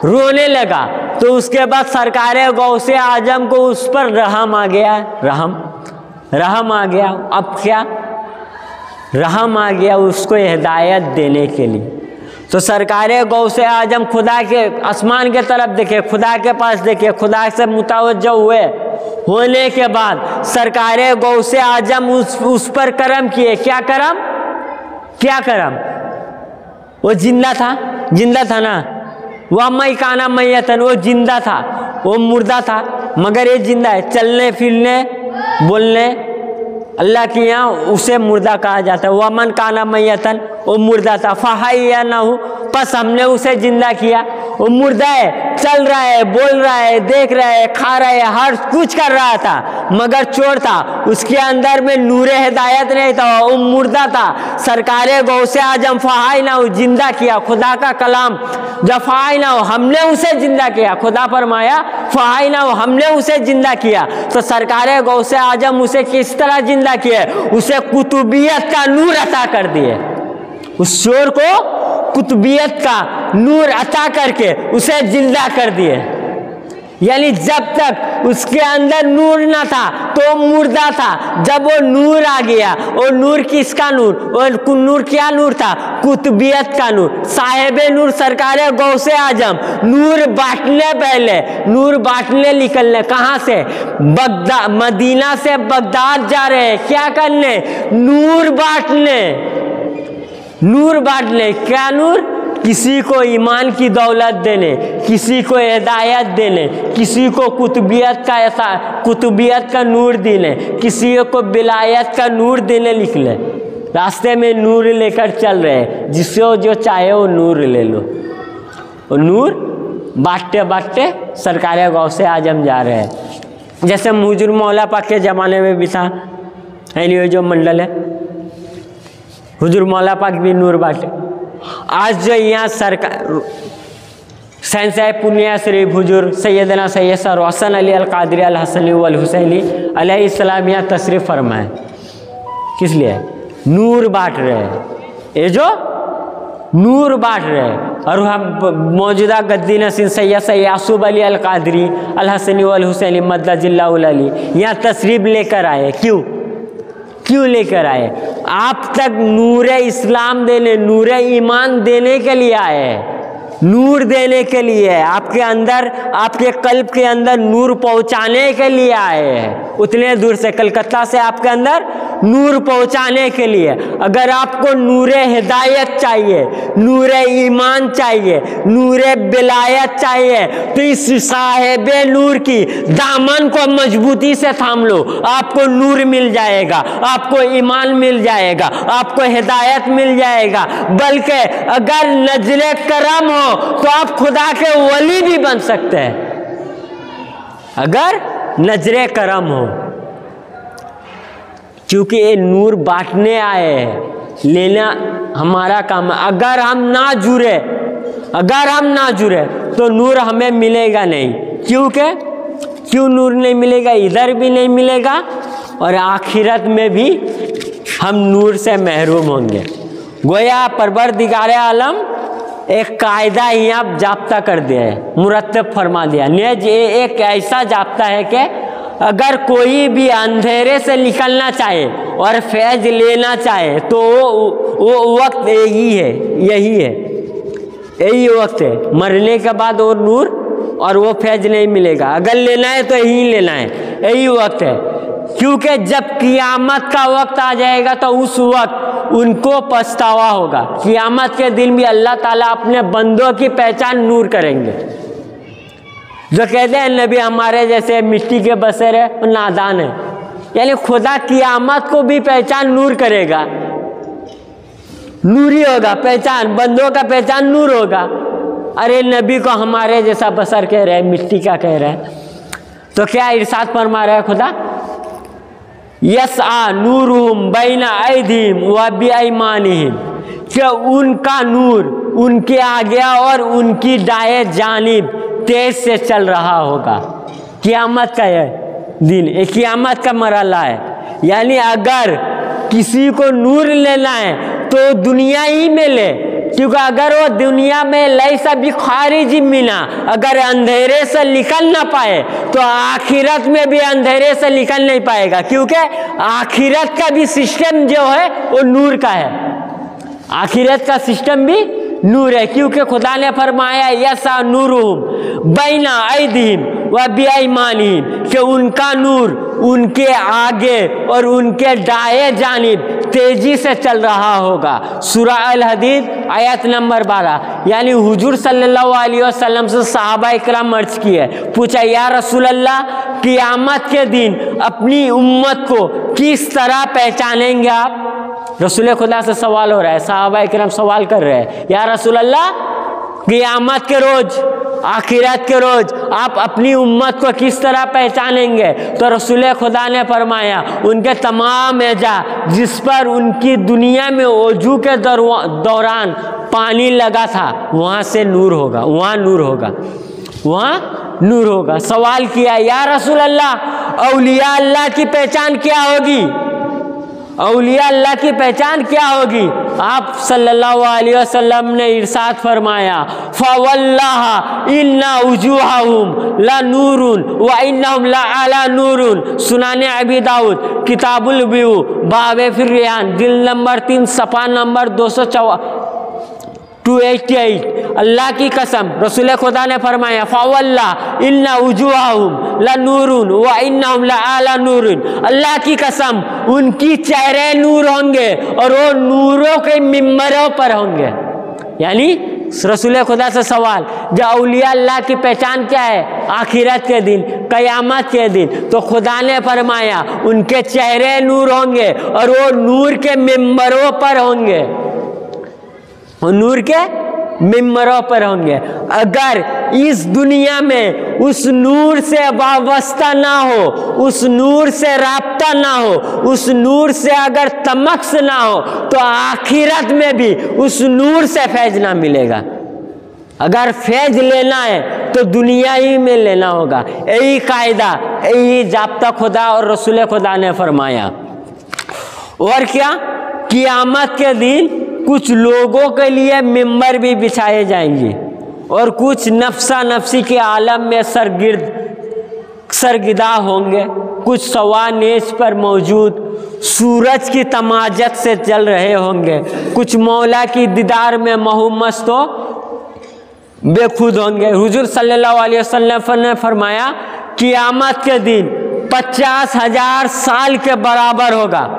Speaker 1: रोने लगा। तो उसके बाद सरकार गौसे आजम को उस पर रहम आ गया, रहम आ गया। अब क्या रहम आ गया उसको हिदायत देने के लिए। तो सरकार गौसे आजम खुदा के आसमान के तरफ देखे, खुदा के पास देखे, खुदा से मुतवज्जह हुए, होने के बाद सरकार गौसे आजम उस पर करम किए। क्या करम, क्या करम? वो जिंदा था ना, वह मई काना मैयतन, वो जिंदा था, वो मुर्दा था, मगर ये जिंदा है, चलने फिरने बोलने अल्लाह के यहाँ उसे मुर्दा कहा जाता है। वह मन काना मैयतन, वो मुर्दा था, फहाया ना हो, बस हमने उसे जिंदा किया। वो मुर्दा है, चल रहा है, बोल रहा है, देख रहा है, खा रहा है, हर कुछ कर रहा था, मगर चोर था, उसके अंदर में नूरे हिदायत नहीं था, वो मुर्दा था। सरकार गौसे आजम फहाई ना हो, जिंदा किया, खुदा का कलाम जब फहाई ना हो, हमने उसे जिंदा किया, खुदा फरमाया फहाई ना हो, हमने उसे जिंदा किया। तो सरकार गौसे आजम उसे किस तरह जिंदा किए? उसे कुतुबियत का नूर अता कर दिए, उस चोर को कुतुबियत का नूर अता करके उसे जिंदा कर दिए। यानी जब तक उसके अंदर नूर ना था तो मुर्दा था, जब वो नूर आ गया, वो नूर किसका नूर? वो नूर क्या नूर था? कुतुबियत का नूर, साहेब नूर सरकार गौसे आजम। नूर बांटने, पहले नूर बांटने निकलने, कहाँ से? बगदाद, मदीना से बगदाद जा रहे हैं, क्या करने? नूर बांटने, नूर बांटने। क्या नूर? किसी को ईमान की दौलत देने, किसी को हिदायत देने, किसी को कुतुबियत का ऐसा कुतुबियत का नूर देने, किसी को विलायत का नूर देने निकले। रास्ते में नूर लेकर चल रहे हैं, जिससे जो चाहे वो नूर ले लो। वो नूर बांटते बांटते सरकार गौसे आजम जा रहे हैं। जैसे हुजूर मौला पाक के ज़माने में भी था, यानी जो मंडल है, हुजूर मौला पाक भी नूर बांटे। आज जो यहाँ सरकार शहंशाह पुनिया शरीफ हुजूर सैयदना सैयद सर हसन अली अल कादरी अल हसनी वल हुसैनी अलैहिस्सलाम यहाँ तशरीफ़ फरमाए। किस लिए? नूर बांट रहे हैं, ये जो नूर बांट रहे हैं। और हम मौजूदा गद्दी नसीन सैयद यासूब अली अल कादरी अल हसनी वल हुसैनी मद्दजिल्लाहुल अली यहाँ तशरीफ़ लेकर आए। क्यों लेकर आए? आप तक नूर इस्लाम देने, नूर ईमान देने के लिए आए हैं, नूर देने के लिए, आपके अंदर, आपके कल्ब के अंदर नूर पहुंचाने के लिए आए हैं। उतने दूर से, कलकत्ता से आपके अंदर नूर पहुंचाने के लिए। अगर आपको नूर हिदायत चाहिए, नूर ईमान चाहिए, नूर विलायत चाहिए, तो इस साहिब नूर की दामन को मजबूती से थाम लो, आपको नूर मिल जाएगा, आपको ईमान मिल जाएगा, आपको हिदायत मिल जाएगा। बल्कि अगर नजरे करम हो तो आप खुदा के वली भी बन सकते हैं, अगर नजरे करम हो। क्योंकि ये नूर बांटने आए हैं, लेना हमारा काम है। अगर हम ना जुड़े तो नूर हमें मिलेगा नहीं। क्योंकि क्यों नूर नहीं मिलेगा? इधर भी नहीं मिलेगा और आखिरत में भी हम नूर से महरूम होंगे। गोया परवरदिगार आलम एक कायदा ही आप जाब्ता कर दिया है, मुरत्तब फरमा दिया। ये एक ऐसा जाब्ता है कि अगर कोई भी अंधेरे से निकलना चाहे और फैज लेना चाहे तो वो वक्त यही वक्त है। मरने के बाद वो नूर और वो फैज नहीं मिलेगा। अगर लेना है तो यही लेना है, यही वक्त है। क्योंकि जब कियामत का वक्त आ जाएगा तो उस वक्त उनको पछतावा होगा। कियामत के दिन भी अल्लाह ताला अपने बंदों की पहचान नूर करेंगे। जो कहते हैं नबी हमारे जैसे मिट्टी के बसेर है और नादान है, यानी खुदा कियामत को भी पहचान नूर करेगा, नूरी होगा पहचान, बंदों का पहचान नूर होगा। अरे नबी को हमारे जैसा बसर कह रहे हैं, मिट्टी का कह रहे हैं, तो क्या इरशाद फरमा रहा है खुदा? यस्आ नूरुहुम बैना ऐदीहिम व बिअयमानिहिम, कि उनका नूर उनके आगे और उनकी दाएं जानिब तेज से चल रहा होगा। कियामत का यह दिन, एक कियामत का मरहला है। यानी अगर किसी को नूर लेना है तो दुनिया ही में ले, क्योंकि अगर वो दुनिया में लैसा भी खारिज मिना, अगर अंधेरे से निकल ना पाए तो आखिरत में भी अंधेरे से निकल नहीं पाएगा। क्योंकि आखिरत का भी सिस्टम जो है वो नूर का है, आखिरत का सिस्टम भी नूर है। क्योंकि खुदा ने फरमाया यसा नूरुहुम बैना ऐदीहिम व बिअयमानिहिम, कि उनका नूर उनके आगे और उनके दाएं जानिब तेजी से चल रहा होगा। सूरा अल हदीद आयत नंबर 12। यानी हुजूर सल्लल्लाहु अलैहि वसल्लम से सहाबा इकराम अर्ज किए, पूछा या रसूल अल्लाह, क़ियामत के दिन अपनी उम्मत को किस तरह पहचानेंगे आप? रसूल खुदा से सवाल हो रहा है, सहाबा इकराम सवाल कर रहे हैं, या रसूल अल्लाह क़ियामत के रोज, आखिरत के रोज आप अपनी उम्मत को किस तरह पहचानेंगे? तो रसूल खुदा ने फरमाया उनके तमाम एजा जिस पर उनकी दुनिया में वजू के दौरान पानी लगा था वहाँ से नूर होगा, वहाँ नूर होगा, वहाँ नूर होगा। सवाल किया या रसूल अल्लाह, औलिया अल्लाह की पहचान क्या होगी? औलिया अल्लाह की पहचान क्या होगी? आप सल्लल्लाहु अलैहि वसल्लम ने इरशाद फरमाया फवल्लाह इन्ना वजूहहुम ला नूरुन व इन्नहुम ला अला नूरुन। सुनाने अबी दाऊद किताबुल बियू बाबे फिर रियान दिल नंबर 3 सफ़ा नंबर 288। अल्लाह की कसम, रसूल खुदा ने फरमाया फवल्लाह इन्ना वजूहहुम ला नूरुन व इन्नहुम ला अला नूरुन। अल्लाह की कसम उनकी चेहरे नूर होंगे और वो नूरों के मिंबरों पर होंगे। यानी रसूल खुदा से सवाल, जो औलिया अल्लाह की पहचान क्या है आखिरत के दिन, क़यामत के दिन, तो खुदा ने फरमाया उनके चेहरे नूर होंगे और वो नूर के मिंबरों पर होंगे, वो नूर के मिंबरों पर होंगे। अगर इस दुनिया में उस नूर से वाबस्ता ना हो, उस नूर से राब्ता ना हो, उस नूर से अगर तमक्स ना हो, तो आखिरत में भी उस नूर से फैज ना मिलेगा। अगर फैज लेना है तो दुनिया ही में लेना होगा। यही कायदा, यही जाब्ता खुदा और रसूल खुदा ने फरमाया। और क्या, क़ियामत के दिन कुछ लोगों के लिए मिंबर भी बिछाए जाएंगे और कुछ नफ्सा नफ्सी के आलम में सरगिदा होंगे, कुछ सवानेश पर मौजूद सूरज की तमाजत से चल रहे होंगे, कुछ मौला की दीदार में महूमस्त हो बेखुद होंगे। हुजूर सल्लल्लाहु अलैहि वसल्लम ने फरमाया क़ियामत के दिन 50,000 साल के बराबर होगा,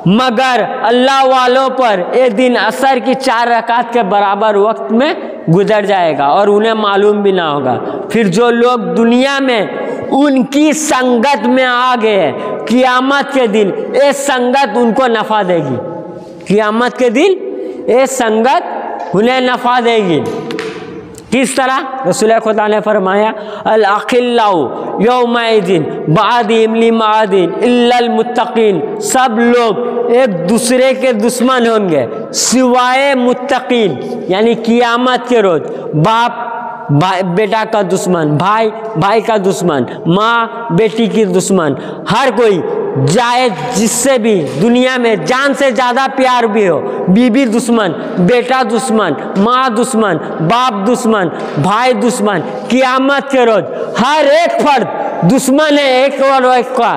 Speaker 1: मगर अल्लाह वालों पर ये दिन असर की 4 रकात के बराबर वक्त में गुजर जाएगा और उन्हें मालूम भी ना होगा। फिर जो लोग दुनिया में उनकी संगत में आ गए, क़ियामत के दिन ये संगत उनको नफ़ा देगी, क़ियामत के दिन ये संगत उन्हें नफ़ा देगी। किस तरह? रसूल खुदा ने फरमाया अल अखिल्लाउ यौमइदिन बादिम लिमादिन इल्लल मुत्तकीन। सब लोग एक दूसरे के दुश्मन होंगे सिवाय मुत्तकीन। यानी क़ियामत के रोज बाप भाई बेटा का दुश्मन, भाई भाई का दुश्मन, माँ बेटी की दुश्मन, हर कोई चाहे जिससे भी दुनिया में जान से ज़्यादा प्यार भी हो, बीवी दुश्मन, बेटा दुश्मन, माँ दुश्मन, बाप दुश्मन, भाई दुश्मन, क़यामत के रोज हर एक फर्द दुश्मन है, एक और एक का,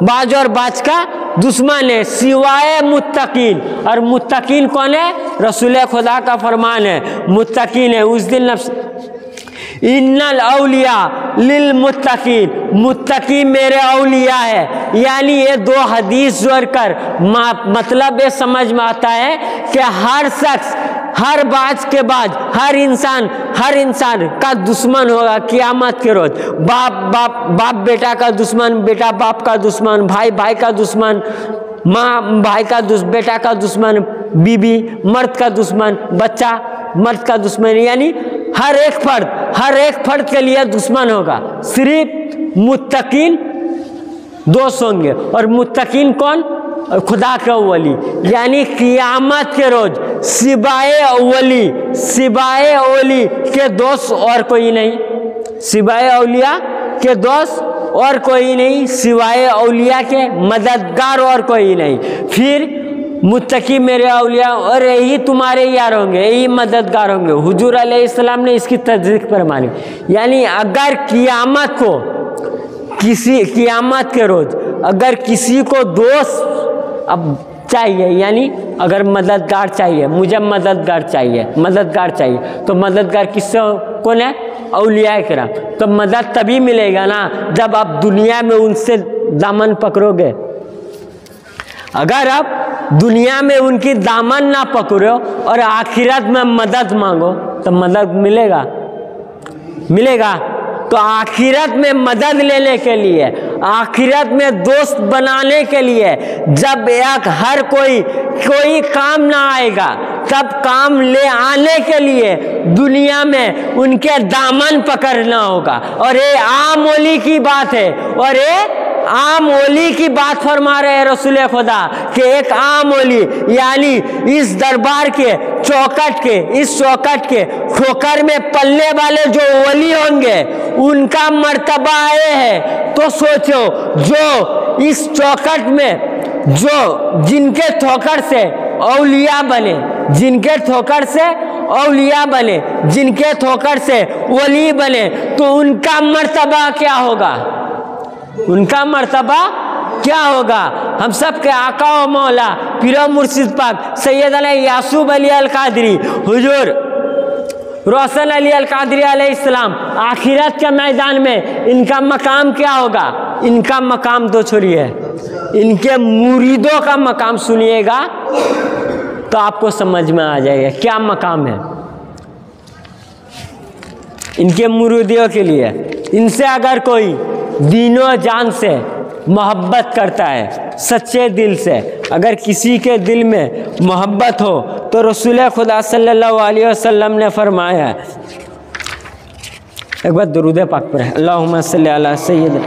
Speaker 1: बाज और बाज का दुश्मन है, सिवाय मुत्तकीन। और मुत्तकीन कौन है? रसूल खुदा का फरमान है, मुत्तकीन है। उस दिन इन्नल औलिया लिल मुत्तकीन, मुत्तकी मेरे औलिया है। यानी ये दो हदीस जोड़कर मतलब ये समझ में आता है कि हर शख्स हर बात के बाद हर इंसान का दुश्मन होगा क़यामत के रोज। बाप बेटा का दुश्मन, बेटा बाप का दुश्मन, भाई भाई का दुश्मन, माँ भाई का बेटा का दुश्मन, बीवी मर्द का दुश्मन, बच्चा मर्द का दुश्मन। यानी हर एक फर्द के लिए दुश्मन होगा। सिर्फ मुत्तकीन दोस्त होंगे। और मुत्तकीन कौन? खुदा का वली। यानी क़यामत के रोज सिवाय वली के दोस्त और कोई नहीं, सिवाय औलिया के दोस्त और कोई नहीं, सिवाय औलिया के मददगार और कोई नहीं। फिर मुत्तकी मेरे औलिया और यही तुम्हारे यार होंगे, यही मददगार होंगे। हुजूर अलैहिस्सलाम ने इसकी तस्दीक फरमाई। यानी अगर क़यामत के रोज अगर किसी को दोस्त अब चाहिए, यानी अगर मददगार चाहिए, मुझे मददगार चाहिए, तो मददगार किससे कौन है? औलिया किराम। तो मदद तभी मिलेगा ना जब आप दुनिया में उनसे दामन पकड़ोगे। अगर आप दुनिया में उनकी दामन ना पकड़ो और आखिरत में मदद मांगो तो मदद मिलेगा। तो आखिरत में मदद लेने के लिए, आखिरत में दोस्त बनाने के लिए जब हर कोई काम ना आएगा, तब काम ले आने के लिए दुनिया में उनके दामन पकड़ना होगा। और ये आम ओली की बात है, और ये आम ओली की बात फरमा रहे हैं रसूल खुदा कि एक आम ओली, यानी इस दरबार के चौकट के ठोकर में पलने वाले जो ओली होंगे उनका मर्तबा आए है। तो सोचो, जो इस चौकट में जिनके ठोकर से औलिया बने, जिनके ठोकर से वली बने, तो उनका मर्तबा क्या होगा? हम सब के आका व मौला पीरो मुर्शिद पाक सैयद यासूब अली अल कादरी हुजूर रोशन अली अल कादरी अलैहिस्सलाम, आखिरत के मैदान में इनका मकाम क्या होगा? इनका मकाम तो छोड़िए, इनके मुरीदों का मकाम सुनिएगा तो आपको समझ में आ जाएगा क्या मकाम है इनके मुरीदों के लिए। इनसे अगर कोई दीनो जान से मोहब्बत करता है, सच्चे दिल से, अगर किसी के दिल में मोहब्बत हो तो रसूल खुदा सल्लल्लाहु अलैहि वसल्लम ने फरमाया, एक बार दुरूद पाक पर है, अल्लाहुम्मा सल्ली अला सय्यिदना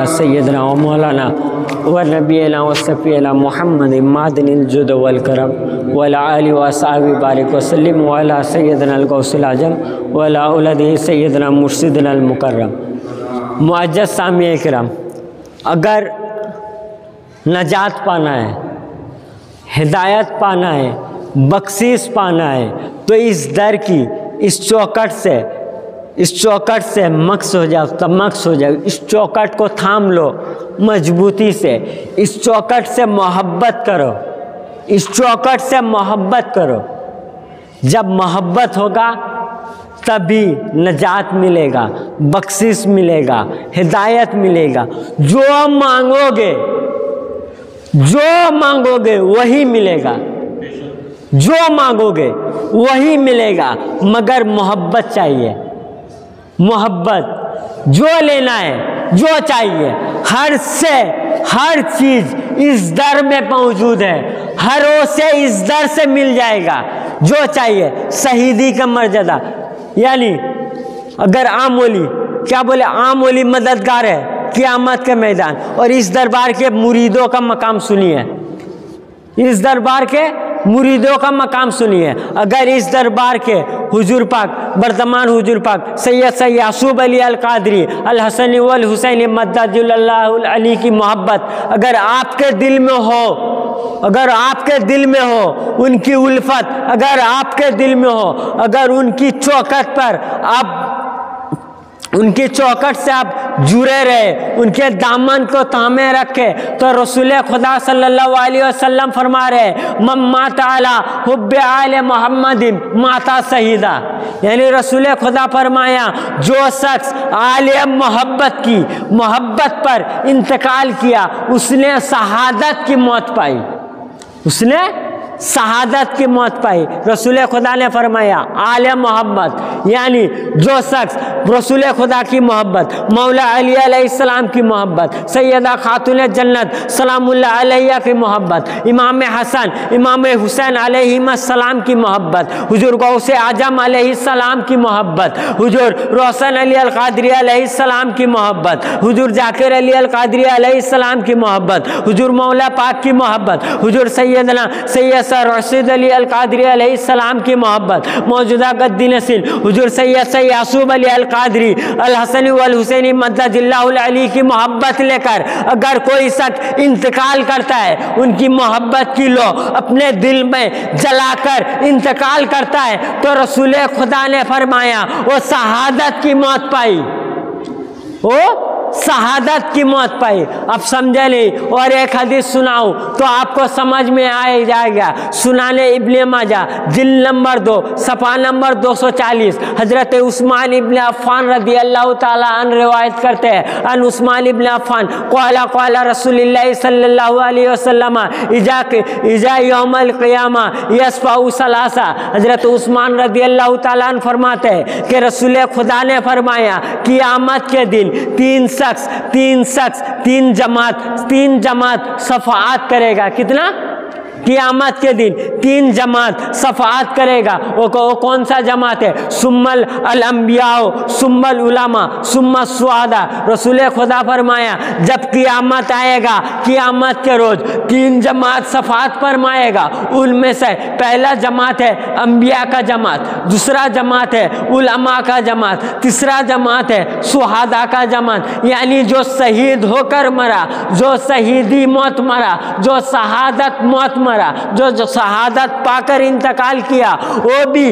Speaker 1: सैयदना व मौलाना व नबीना व सफ़ीना मुहम्मद मादनिल जुद वल करम व अला आलिहि व अस्हाबि बारिक व सल्लिम व अला सैयदना अल गौसुल आजम व अला औलादिही सैयदना मुर्शिदना अल मुकर्रम। मुअज्जज़ सामिए किराम, अगर नजात पाना है, हिदायत पाना है, बख्शिश पाना है, तो इस दर की इस चौकट से मक्स हो जाओ, तमक्स हो जाओ। इस चौकट को थाम लो मजबूती से, इस चौकट से मोहब्बत करो, इस चौकट से मोहब्बत करो। जब मोहब्बत होगा तभी नजात मिलेगा, बख्शिश मिलेगा, हिदायत मिलेगा। जो मांगोगे वही मिलेगा, जो मांगोगे वही मिलेगा, मगर मोहब्बत चाहिए। मोहब्बत, जो लेना है, जो चाहिए, हर चीज़ इस दर में मौजूद है, हर ओर से इस दर से मिल जाएगा। जो चाहिए, शहीदी का मर्यादा। यानी अगर आम वली, क्या बोले, आम वली मददगार है क़यामत के मैदान। और इस दरबार के मुरीदों का मकाम सुनिए, इस दरबार के मुरीदों का मकाम सुनिए। अगर इस दरबार के हुजूर पाक, वर्तमान हुजूर पाक सैयद यासूब अली अल कादरी अल हसनी वल हुसैनी मद्दजुल्लाहुल अली की मोहब्बत अगर आपके दिल में हो, अगर आपके दिल में हो, उनकी उल्फत अगर आपके दिल में हो, अगर उनकी चौखट पर आप, उनकी चौखट से आप जुड़े रहे, उनके दामन को थामे रखे, तो रसूल खुदा सल्लल्लाहु अलैहि वसल्लम फरमा रहे, मम्मात अला हुब्बे आले मोहम्मदिन माता शहीदा। यानी रसूल खुदा फरमाया, जो शख्स आले मोहब्बत की मोहब्बत पर इंतकाल किया उसने शहादत की मौत पाई, उसने शहादत की मौत पाई। रसूल खुदा ने फरमाया आले मोहब्बत, यानी जो शख्स रसूल खुदा की मोहब्बत, मौला अली अलैहिस्सलाम की मोहब्बत, सैयदा खातून जन्नत सलामुल्लाह अलैहा की मोहब्बत, इमाम हसन इमाम हुसैन अलैहिस्सलाम की मोहब्बत, हुजूर गौसे आजम अलैहिस्सलाम की मोहब्बत, हुजूर रोशन अली अल कादरी अलैहिस्सलाम की मोहब्बत, हुजूर जाकिर अली अल कादरी अलैहिस्सलाम की मोहब्बत, हुजूर मौला पाक की मोहब्बत, हुजूर सैयदना सैयद रशीद अली अल कादरी अलैहिस्सलाम की मोहब्बत, मौजूदा गद्दी नसील हुजूर सैयद यासूब अली अल कादरी अल हसनी वल हुसैनी मद्दजुल्लाहुल अली की मोहब्बत लेकर अगर कोई शख्स इंतकाल करता है, उनकी मोहब्बत की लो अपने दिल में जलाकर इंतकाल करता है, तो रसूल खुदा ने फरमाया वो शहादत की मौत पाई, वो शहादत की मौत पाई। अब समझे नहीं, और एक हदीस सुनाऊं तो आपको समझ में आ जाएगा। सुनाने इब्ने माजा जिल नंबर 2 सफ़ा नंबर 240, हजरत उस्मान इब्न अफ़्फ़ान रदी अल्लाह ताला अन रिवायत करते हैं, अन उस्मान इब्न अफ़्फ़ान क़ाला क़ाला रसूलुल्लाह सल्लल्लाहु अलैहि वसल्लम इजा यौमल क़ियामा यस्फ़उ सलासा। हजरत उस्मान रदी अल्लाह ताला अन फरमाते हैं कि रसूल खुदा ने फरमाया क़ियामत के दिन तीन जमात सफ़ाअत करेगा। कितना? क़ियामत के दिन 3 जमात सफ़ाअत करेगा। वो कौन सा जमात है? सुम्मल अल अंबियाओ सुम्मल उलमा सुम्मा सुहादा। रसूल खुदा फरमाया जब क़ियामत आएगा, क़ियामत के रोज़ 3 जमात सफ़ाअत फरमाएगा। उनमें से पहला जमात है अंबिया का जमात, दूसरा जमात है उलमा का जमात, तीसरा जमात है सुहादा का जमात। यानी जो शहीद होकर मरा, जो शहीदी मौत मरा, जो शहादत मौत मरा, जो शहादत पाकर इंतकाल किया, वो भी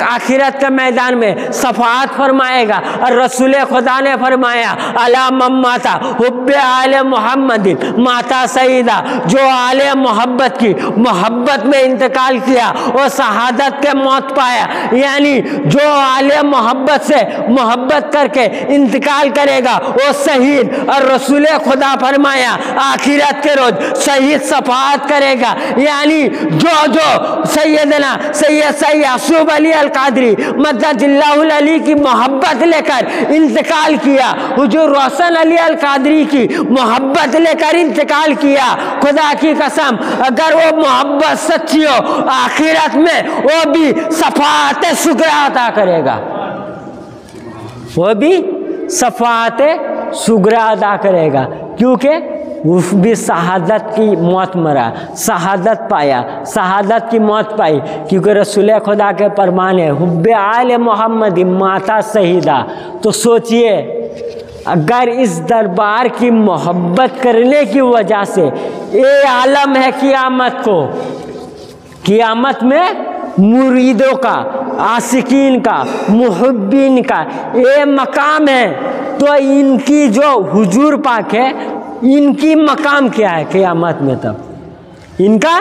Speaker 1: आखिरत के मैदान में सफ़ाअत फरमाएगा। और रसूल खुदा ने फरमाया अला मम्माता हुब्बे आले मोहम्मदिन माता सईदा, जो आले मोहब्बत की मोहब्बत में इंतकाल किया वो शहादत के मौत पाया। यानी जो आले मोहब्बत से मोहब्बत करके इंतकाल करेगा वो शहीद। और रसूल खुदा फरमाया आखिरत के रोज शहीद सफ़ाअत करेगा। यानी जो सैयदना सैयद यासूब अली अल कादरी मद्दजुल्लाहुल अली की मोहब्बत लेकर इंतकाल किया, हुजूर रोशन अली अल कादरी की मोहब्बत लेकर इंतकाल किया, खुदा की कसम अगर वो मोहब्बत सच्ची हो, आखिरत में वो भी सफ़ाअत सुगरा अता करेगा, वो भी सफ़ाअत सुगरा अदा करेगा। क्योंकि उस भी शहादत की मौत मरा, शहादत पाया, शहादत की मौत पाई। क्योंकि रसूल खुदा के फरमान है हुब्बे आले मोहम्मद माता शहीदा। तो सोचिए अगर इस दरबार की मोहब्बत करने की वजह से ये आलम है क़ियामत को, क़ियामत में मुरीदों का, आशिकीन का, मुहब्बीन का ये मकाम है, तो इनकी जो हुजूर पाक है इनकी मकाम क्या है क़ियामत में? तब इनका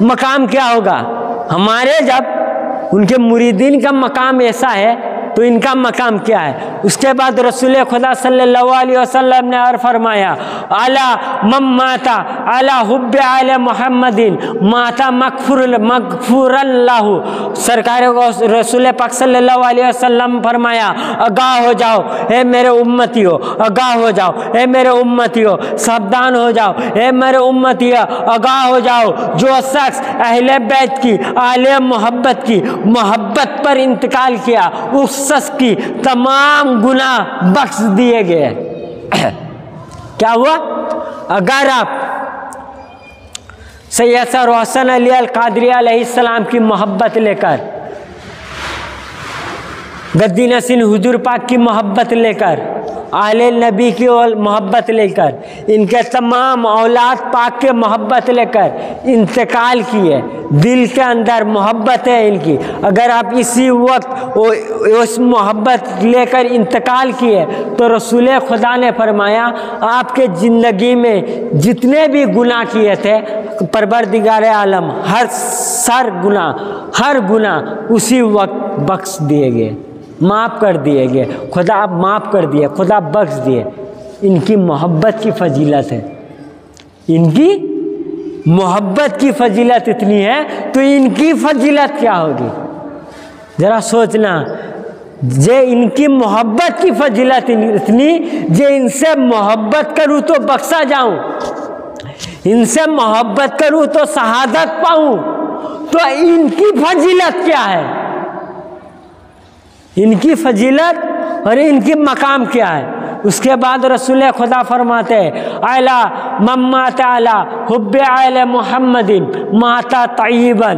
Speaker 1: मकाम क्या होगा? हमारे जब उनके मुरीदीन का मकाम ऐसा है तो इनका मकाम क्या है। उसके बाद रसूल खुदा सल्लल्लाहु अलैहि वसल्लम ने और फरमाया, अला मम माता अला हुब्बे आले मुहम्मदिन माता मगफूरल्लाहु। सरकार रसूल पाक सल्लल्लाहु अलैहि वसल्लम फरमाया, आगाह हो जाओ हे मेरे उम्मतियों, आगाह हो जाओ हे मेरे उम्मतियों, सावधान हो जाओ हे मेरे उम्मतियों, आगाह हो जाओ। जो शख्स अहले बैत की आले मोहब्बत की मोहब्बत पर इंतकाल किया, उस शख्स की तमाम गुनाह बख्श दिए गए। क्या हुआ? अगर आप सैयद सर हसन अली अल कादरी अलैहिस्सलाम की मोहब्बत लेकर, गद्दी नसीन हुजूर पाक की मोहब्बत लेकर, आले नबी की मोहब्बत लेकर, इनके तमाम औलाद पाक के मोहब्बत लेकर इंतकाल किए, दिल के अंदर मोहब्बत है इनकी, अगर आप इसी वक्त उस मोहब्बत लेकर इंतकाल किए तो रसूल खुदा ने फरमाया, आपके ज़िंदगी में जितने भी गुनाह किए थे परवरदिगार आलम हर गुनाह उसी वक्त बख्श दिए गए, माफ़ कर दिए गए। खुदा आप माफ़ कर दिए, खुदा बख्श दिए। इनकी मोहब्बत की फजीलत है, इनकी मोहब्बत की फजीलत इतनी है, तो इनकी फजीलत क्या होगी ज़रा सोचना। जे इनकी मोहब्बत की फजीलत इतनी, जे इनसे मोहब्बत करूँ तो बख्शा जाऊँ, इनसे मोहब्बत करूँ तो शहादत पाऊँ, तो इनकी फजीलत क्या है, इनकी फजीलत और इनकी मकाम क्या है। उसके बाद रसूल खुदा फरमाते अला मम्मा ताला हुब्बे आले मुहम्मदिन माता तय्यबन।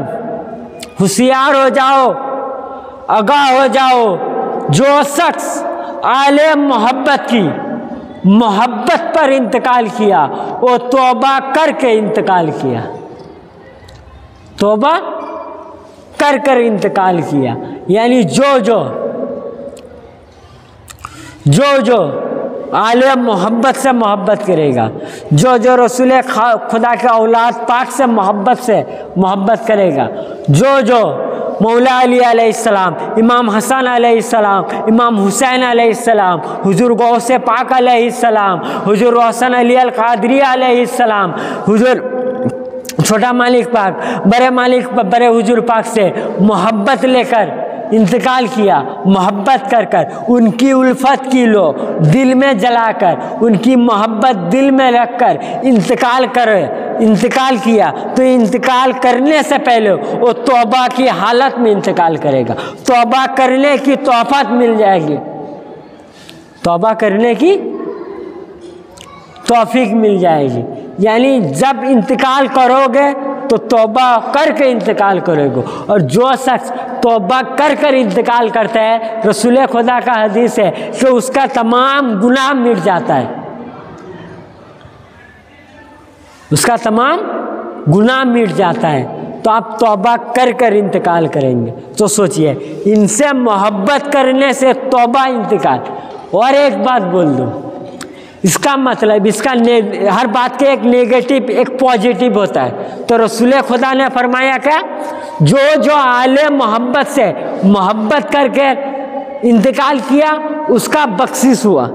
Speaker 1: होशियार हो जाओ, आगाह हो जाओ, जो शख्स आले मोहब्बत की मोहब्बत पर इंतकाल किया वो तौबा करके इंतकाल किया, तौबा कर कर इंतकाल किया। यानी जो आले मोहब्बत से मोहब्बत करेगा, जो रसूल खुदा के औलाद पाक से मोहब्बत करेगा, जो मौला अली अलैहिस्सलाम, इमाम हसन अलैहिस्सलाम, इमाम हुसैन अलैहिस्सलाम, हुजूर गौसे पाक अलैहिस्सलाम, हुजूर हसन अली अल कादरी अलैहिस्सलाम, हुजूर छोटा मालिक पाक, बड़े मालिक बड़े हुजूर पाक से मोहब्बत लेकर इंतकाल किया, मोहब्बत कर कर उनकी उल्फत की लो दिल में जलाकर, उनकी मोहब्बत दिल में रखकर इंतकाल किया, तो इंतकाल करने से पहले वो तौबा की हालत में इंतकाल करेगा, तौबा करने की तौफत मिल जाएगी, तौबा करने की तौफीक मिल जाएगी। यानी जब इंतकाल करोगे तो तौबा करके इंतकाल करोगे, और जो शख्स तौबा कर कर इंतकाल करता है, रसूल खुदा का हदीस है कि उसका तमाम गुनाह मिट जाता है, उसका तमाम गुनाह मिट जाता है। तो आप तौबा कर कर इंतकाल करेंगे। तो सोचिए, इनसे मोहब्बत करने से तौबा इंतकाल। और एक बात बोल दूँ, इसका मतलब हर बात के एक नेगेटिव एक पॉजिटिव होता है। तो रसूल खुदा ने फरमाया क्या, जो आले मोहब्बत से मोहब्बत करके इंतकाल किया उसका बख्शिश हुआ,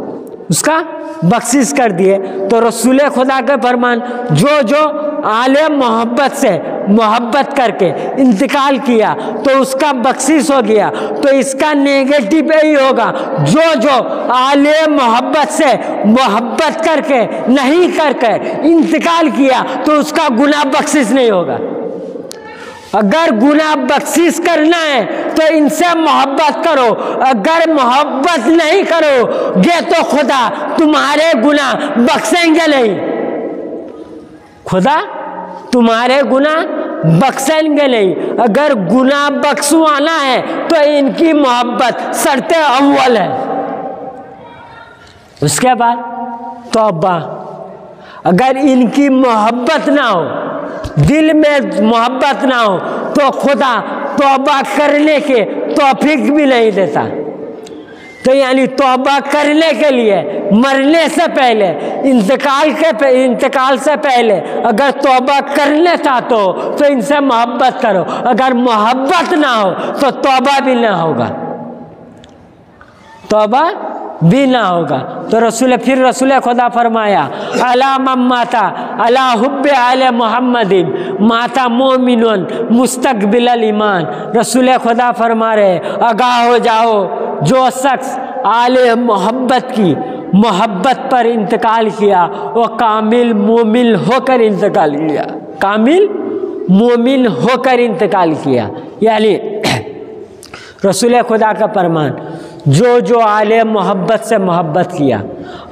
Speaker 1: उसका बख्शिश कर दिए। तो रसूल खुदा के फरमान, जो आले मोहब्बत से मोहब्बत करके इंतकाल किया तो उसका बख्शिश हो गया। तो इसका नेगेटिव यही होगा, जो आले मोहब्बत से मोहब्बत करके नहीं करके इंतकाल किया तो उसका गुनाह बख्शिश नहीं होगा। अगर गुनाह बख्शिश करना है तो इनसे मोहब्बत करो, अगर मोहब्बत नहीं करोगे तो खुदा तुम्हारे गुनाह बख्शेंगे नहीं, खुदा तुम्हारे गुनाह बख्शेंगे नहीं। अगर गुनाह बख्शवाना है तो इनकी मोहब्बत शर्ते अव्वल है। उसके बाद तौबा, अगर इनकी मोहब्बत ना हो, दिल में मोहब्बत ना हो, तो खुदा तौबा करने के तौफीक भी नहीं देता। तो यानी तौबा करने के लिए मरने से पहले, इंतकाल से पहले अगर तौबा करने चाहते हो तो इनसे मोहब्बत करो, अगर मोहब्बत ना हो तो तौबा भी ना होगा।
Speaker 2: तौबा भी ना होगा। तो फिर रसूल खुदा फरमाया अला मम्माता अला हुब्बे आले मोहम्मदिन माता मोमिनुन मुस्तकबिल ईमान। रसूल खुदा फरमा रहे आगाह हो जाओ, जो शख्स आले मोहब्बत की मोहब्बत पर इंतकाल किया वो कामिल मोमिन होकर इंतकाल किया, कामिल मोमिन होकर इंतकाल किया। यानी रसूल खुदा का फरमान, जो आले मोहब्बत से मोहब्बत किया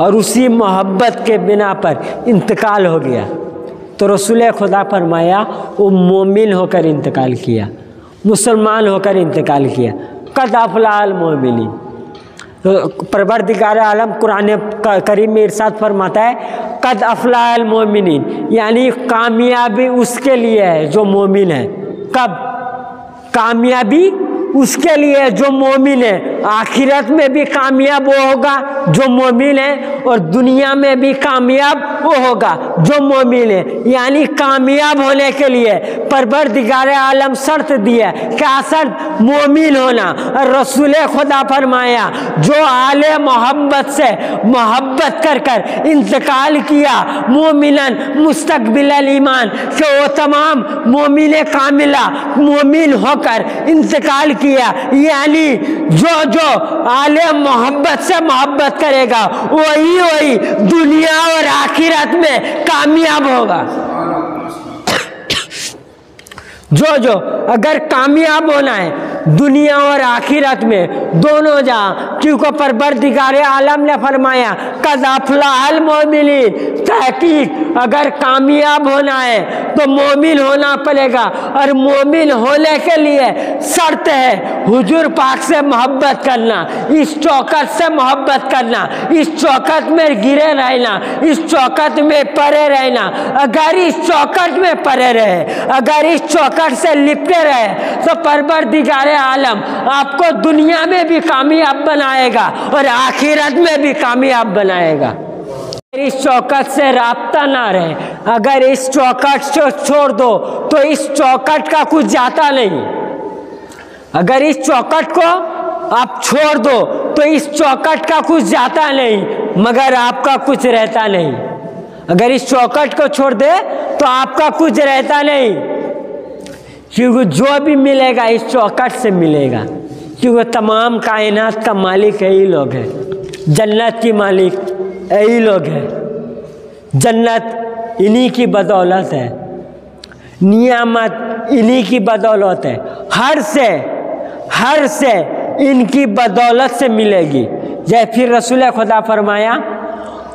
Speaker 2: और उसी मोहब्बत के बिना पर इंतकाल हो गया, तो रसूल खुदा फरमाया वो मोमिन होकर इंतकाल किया, मुसलमान होकर इंतकाल किया। कद अफलाल मोमिनीन। तो परवरदिगार आलम कुरान करीम में इरशाद फरमाता है कद अफलाल मोमिनीन, यानी कामयाबी उसके लिए है जो मोमिन है। कब? कामयाबी उसके लिए जो मोमिन है। आखिरत में भी कामयाब वो होगा जो मोमिन है और दुनिया में भी कामयाब वो होगा जो मोमिन है। यानी कामयाब होने के लिए परवरदिगार आलम शर्त दिया। क्या शर्त? मोमिन होना। और रसूल खुदा फरमाया जो आले मोहब्बत से मोहब्बत कर कर इंतकाल किया मोमिनन मुस्तकबिल ईमान, कि वो तमाम मोमिन कामिला मोमिन होकर इंतकाल किया। यानी जो आले मोहब्बत से मोहब्बत करेगा वही दुनिया और आखिरत में कामयाब होगा। जो अगर कामयाब होना है दुनिया और आखिरत में दोनों जहाँ, क्योंकि परवरदिगार आलम ने फरमाया कद अफलाहल मोमिनीन, तहकीक अगर कामयाब होना है तो मोमिन होना पड़ेगा। और मोमिन होने के लिए शर्त है हुजूर पाक से मोहब्बत करना, इस चौकट से मोहब्बत करना, इस चौकट में गिरे रहना, इस चौकट में पड़े रहना। अगर इस चौकट में पड़े रहे, अगर इस चौकट से लिपटे रहे, तो परवरदिगार आलम आपको दुनिया में भी कामयाब बनाएगा और आखिरत में भी कामयाब बनाएगा। इस चौकट से राब्ता ना रहे, अगर इस चौकट से छोड़ दो तो इस चौकट का कुछ जाता नहीं। अगर इस चौकट को आप छोड़ दो तो इस चौकट का कुछ जाता नहीं, मगर आपका कुछ रहता नहीं। अगर इस चौकट को छोड़ दे तो आपका कुछ रहता नहीं, क्योंकि जो भी मिलेगा इस चौकट से मिलेगा। क्योंकि तमाम कायनात का मालिक यही लोग हैं, जन्नत की मालिक यही लोग हैं। जन्नत इन्हीं की बदौलत है, नियामत इन्हीं की बदौलत है, हर से इनकी बदौलत से मिलेगी। जय फिर रसूल खुदा फरमाया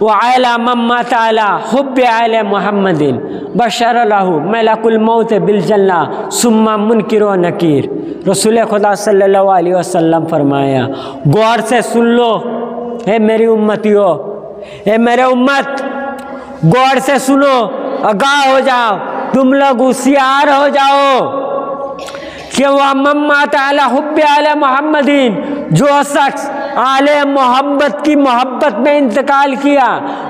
Speaker 2: वअला मम्मा ताला हुब्बे आले मोहम्मदिन बशर लहू मलकुल मौत बिल जन्ना सुम्मा मुनकिर व नकीर। रसूल खुदा सल्लल्लाहु अलैहि वसल्लम फरमाया, गौर से सुन लो हे मेरी उम्मतियों, हे मेरे उम्मत, गौर से सुनो, आगाह हो जाओ, तुम लोग होशियार हो जाओ कि वह मम्मा ताला हुब्बे आले मोहम्मदीन, जो शख्स आले मोहब्बत की मोहब्बत में इंतकाल किया,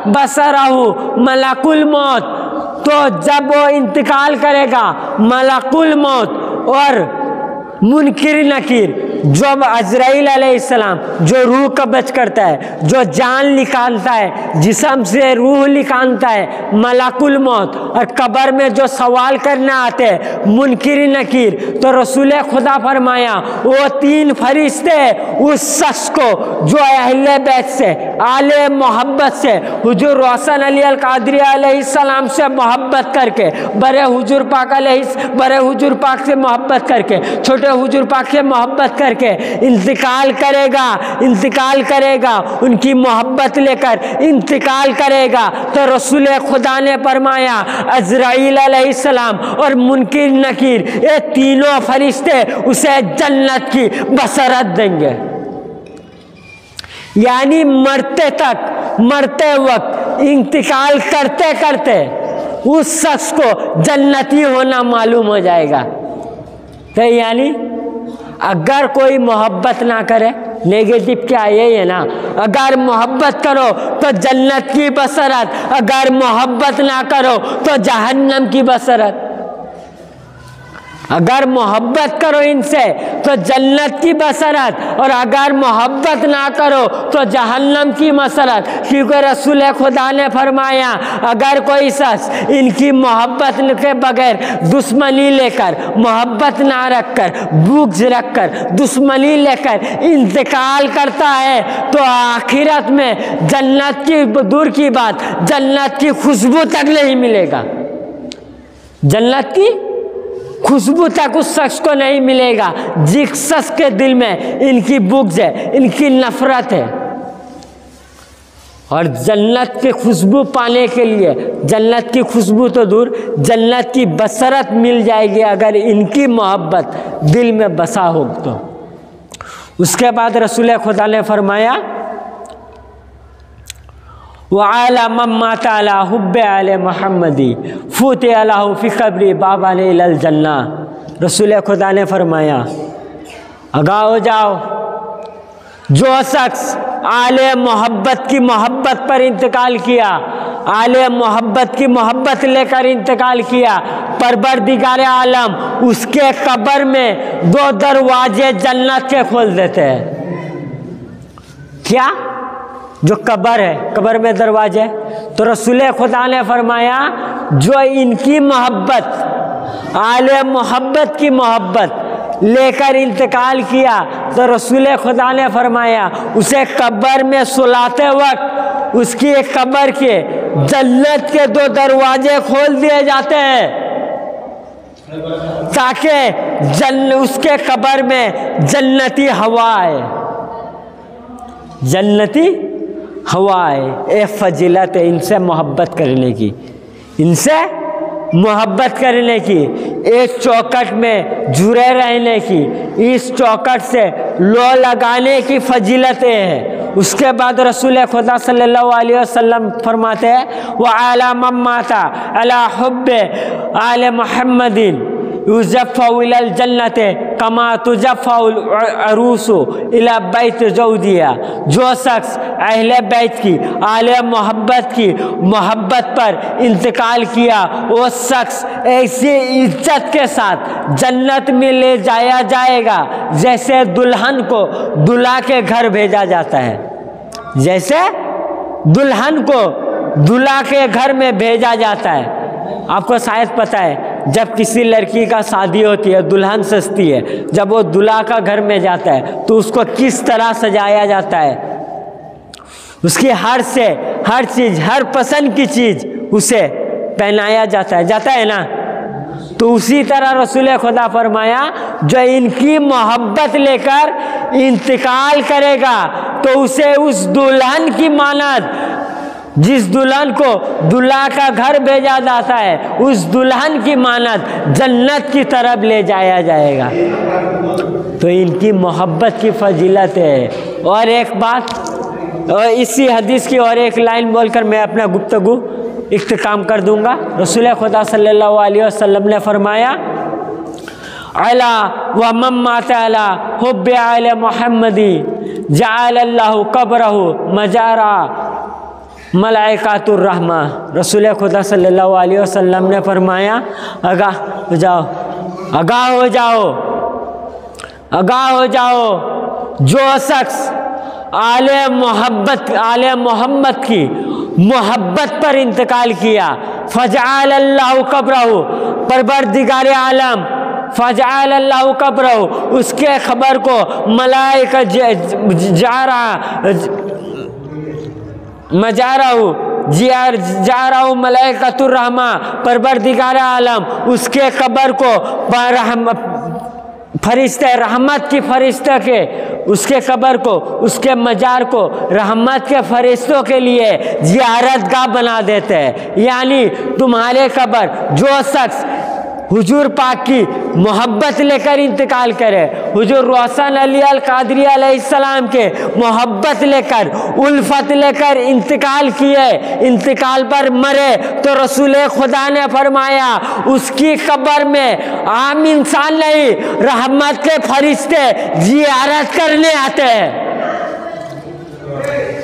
Speaker 2: बसरहू मलकुल मौत, तो जब वो इंतकाल करेगा मलकुल मौत और मुनकिर नकीर, जब अजराइल अलैहिस्सलाम जो रूह कब्ज करता है, जो जान निकालता है, जिस्म से रूह निकालता है, मलकुल मौत, और कब्र में जो सवाल करने आते हैं मुनकिर नकीर, तो रसूल खुदा फरमाया वो तीन फरिश्ते उस शख्स को जो अहले बैत से आले मोहब्बत से हुजूर रोशन अली अल कादरी अलैहिस्सलाम से मोहब्बत करके, बड़े हुजूर पाक से मोहब्बत करके, छोटे हुजूर पाक से मोहब्बत करके इंतकाल करेगा, उनकी मोहब्बत लेकर इंतकाल करेगा, तो रसूल खुदा ने फरमाया अजराइल अलैहिस्सलाम और मुनकिर नकीर ये तीनों फरिश्ते उसे जन्नत की बसरत देंगे। यानी मरते वक्त इंतकाल करते करते उस शख्स को जन्नती होना मालूम हो जाएगा। तो यानी अगर कोई मोहब्बत ना करे, नेगेटिव क्या यही है ना, अगर मोहब्बत करो तो जन्नत की बसरत, अगर मोहब्बत ना करो तो जहन्नम की बसरत। अगर मोहब्बत करो इनसे तो जन्नत की बसरत, और अगर मोहब्बत ना करो तो जहन्नम की मसरत। क्योंकि रसूल खुदा ने फरमाया अगर कोई शख्स इनकी मोहब्बत के बगैर दुश्मनी लेकर, मोहब्बत ना रखकर, बुग़्ज़ रखकर, दुश्मनी लेकर इंतकाल करता है तो आखिरत में जन्नत की दूर की बात, जन्नत की खुशबू तक नहीं मिलेगा। जन्नत की खुशबू तक उस शख्स को नहीं मिलेगा जिस शख्स के दिल में इनकी बुग़्ज़ है, इनकी नफ़रत है। और जन्नत की खुशबू पाने के लिए, जन्नत की खुशबू तो दूर, जन्नत की बसरत मिल जाएगी अगर इनकी मोहब्बत दिल में बसा हो तो। उसके बाद रसूल खुदा ने फरमाया वअला मम्माता अला हुब्बे आले मोहम्मदी फूते अलाहु फ़ी क़ब्री बाबा ने इलल जन्ना। रसूल खुदा ने फरमाया आगाह हो जाओ, जो शख्स आले मोहब्बत की मोहब्बत पर इंतकाल किया, आले मोहब्बत की मोहब्बत लेकर इंतकाल किया, परवरदिगार आलम उसके कब्र में 2 दरवाजे जन्नत के खोल देते हैं। क्या? जो कब्र है, कब्र में दरवाजे। तो रसूल खुदा ने फरमाया जो इनकी मोहब्बत, आले मोहब्बत की मोहब्बत लेकर इंतकाल किया तो रसूल खुदा ने फरमाया उसे कब्र में सुलाते वक्त उसकी एक कब्र के जन्नत के 2 दरवाजे खोल दिए जाते हैं ताकि उसके कब्र में जन्नती हवा आए, जन्नती हवा आए। एक फजीलत है इनसे मोहब्बत करने की, इनसे मोहब्बत करने की, एक चौखट में जुड़े रहने की, इस चौखट से लो लगाने की फजीलतें हैं। उसके बाद रसूल खुदा सल्लल्लाहु अलैहि वसल्लम फरमाते हैं वअला मम्माता अला हुब्बे आले मुहम्मदिन युज़फ़्फ़उ इलल जन्नते कमा तुज़फ़्फ़उल अरूसु इला बैत ज़ौजिहा। जो शख्स अहले बैत की, आले मोहब्बत की मोहब्बत पर इंतकाल किया वो शख्स ऐसी इज्जत के साथ जन्नत में ले जाया जाएगा जैसे दुल्हन को दूल्हा के घर भेजा जाता है, जैसे दुल्हन को दूल्हा के घर में भेजा जाता है। आपको शायद पता है जब किसी लड़की का शादी होती है, दुल्हन सजती है, जब वो दूल्हा का घर में जाता है तो उसको किस तरह सजाया जाता है, उसकी हर चीज़, हर पसंद की चीज़ उसे पहनाया जाता है ना। तो उसी तरह रसूल खुदा फरमाया जो इनकी मोहब्बत लेकर इंतकाल करेगा तो उसे उस दुल्हन की मानद, जिस दुल्हन को दूल्हा का घर भेजा जाता है, उस दुल्हन की मानद जन्नत की तरफ ले जाया जाएगा। तो इनकी मोहब्बत की फजीलत है। और एक बात, और इसी हदीस की और एक लाइन बोलकर मैं अपना गुफ्तगू इख्तिताम कर दूंगा। रसूल खुदा सल्लल्लाहु अलैहि वसल्लम ने फरमाया अला व मम्माता अला हुब्बे आले मुहम्मदी जअलल्लाहु कब्रहु मजारा मलाइकातुर रहमा। रसूल खुदा सल्लल्लाहु अलैहि वसल्लम ने फरमाया आगाह हो जाओ, आगाह हो जाओ, आगाह हो जाओ, जो शख्स आले मोहम्मद की मोहब्बत पर इंतकाल किया फजअलल्लाहु कब्रहु, परवरदिगार आलम फजअलल्लाहु कब्रहु उसके खबर को मलाइका जाराहु मलाइकातुर रहमा, परवरदिगार आलम उसके कब्र को फरिश्ते रहमत की फरिश्ते के, उसके कब्र को, उसके मजार को रहमत के फरिश्तों के लिए ज़ियारतगाह बना देते हैं। यानी तुम्हारे कब्र जो शख्स हुजूर पाक की मोहब्बत लेकर इंतकाल करे, हुजूर रोशन अली अल कादरी अलैहिस्सलाम के मोहब्बत लेकर, उल्फत लेकर इंतकाल किए, इंतकाल पर मरे तो रसूल खुदा ने फरमाया उसकी कब्र में आम इंसान नहीं, रहमत के फरिश्ते ज़ियारत करने आते हैं,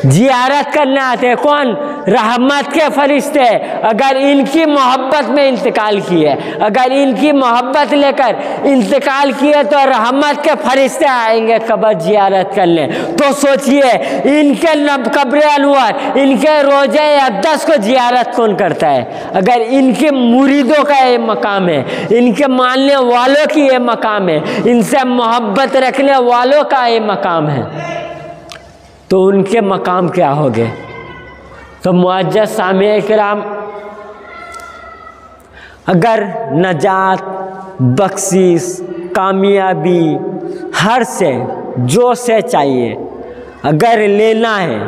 Speaker 2: ज़ियारत करने आते हैं। कौन? रहमत के फरिश्ते अगर इनकी मोहब्बत में इंतकाल किए, अगर इनकी मोहब्बत लेकर इंतकाल किए तो रहमत के फरिश्ते आएंगे कब्र जियारत करने। तो सोचिए इनके कब्र अनवर, इनके रोजे अक़दस को जियारत कौन करता है? अगर इनके मुरीदों का ये मकाम है, इनके मानने वालों की ये मकाम है, इनसे मोहब्बत रखने वालों का ये मकाम है, तो उनके मकाम क्या होंगे? तो मुअज़्ज़ज़ सामिईन किराम, अगर नजात, बख्शिश, कामयाबी हर से जो से चाहिए अगर लेना है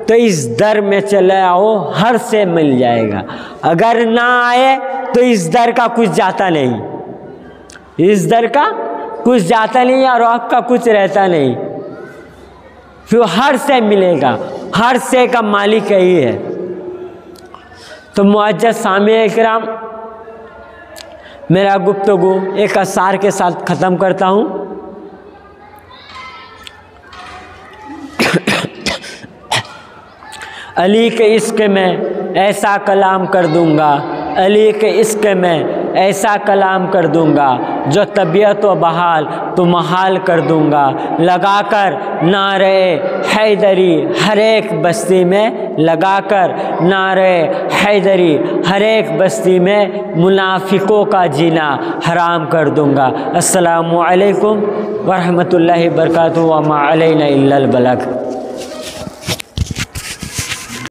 Speaker 2: तो इस दर में चले आओ, हर से मिल जाएगा। अगर ना आए तो इस दर का कुछ जाता नहीं, इस दर का कुछ जाता नहीं और आपका कुछ रहता नहीं, फिर हर से मिलेगा, हर से का मालिक यही है। तो मुअज़्ज़ज़ सामिईन किराम, मेरा गुफ्तगू एक असार के साथ ख़त्म करता हूँ। अली के इश्क़ में ऐसा कलाम कर दूँगा, अली के इश्क़ में ऐसा कलाम कर दूँगा, जो तबीयत व बहाल तो महाल कर दूँगा। लगाकर नारे हैदरी हर एक बस्ती में, लगाकर नारे हैदरी हर एक बस्ती में मुनाफिकों का जीना हराम कर दूँगा। अस्सलामु अलैकुम व रहमतुल्लाहि व बरकातुहू व मा अलैना इल्लल बलाग।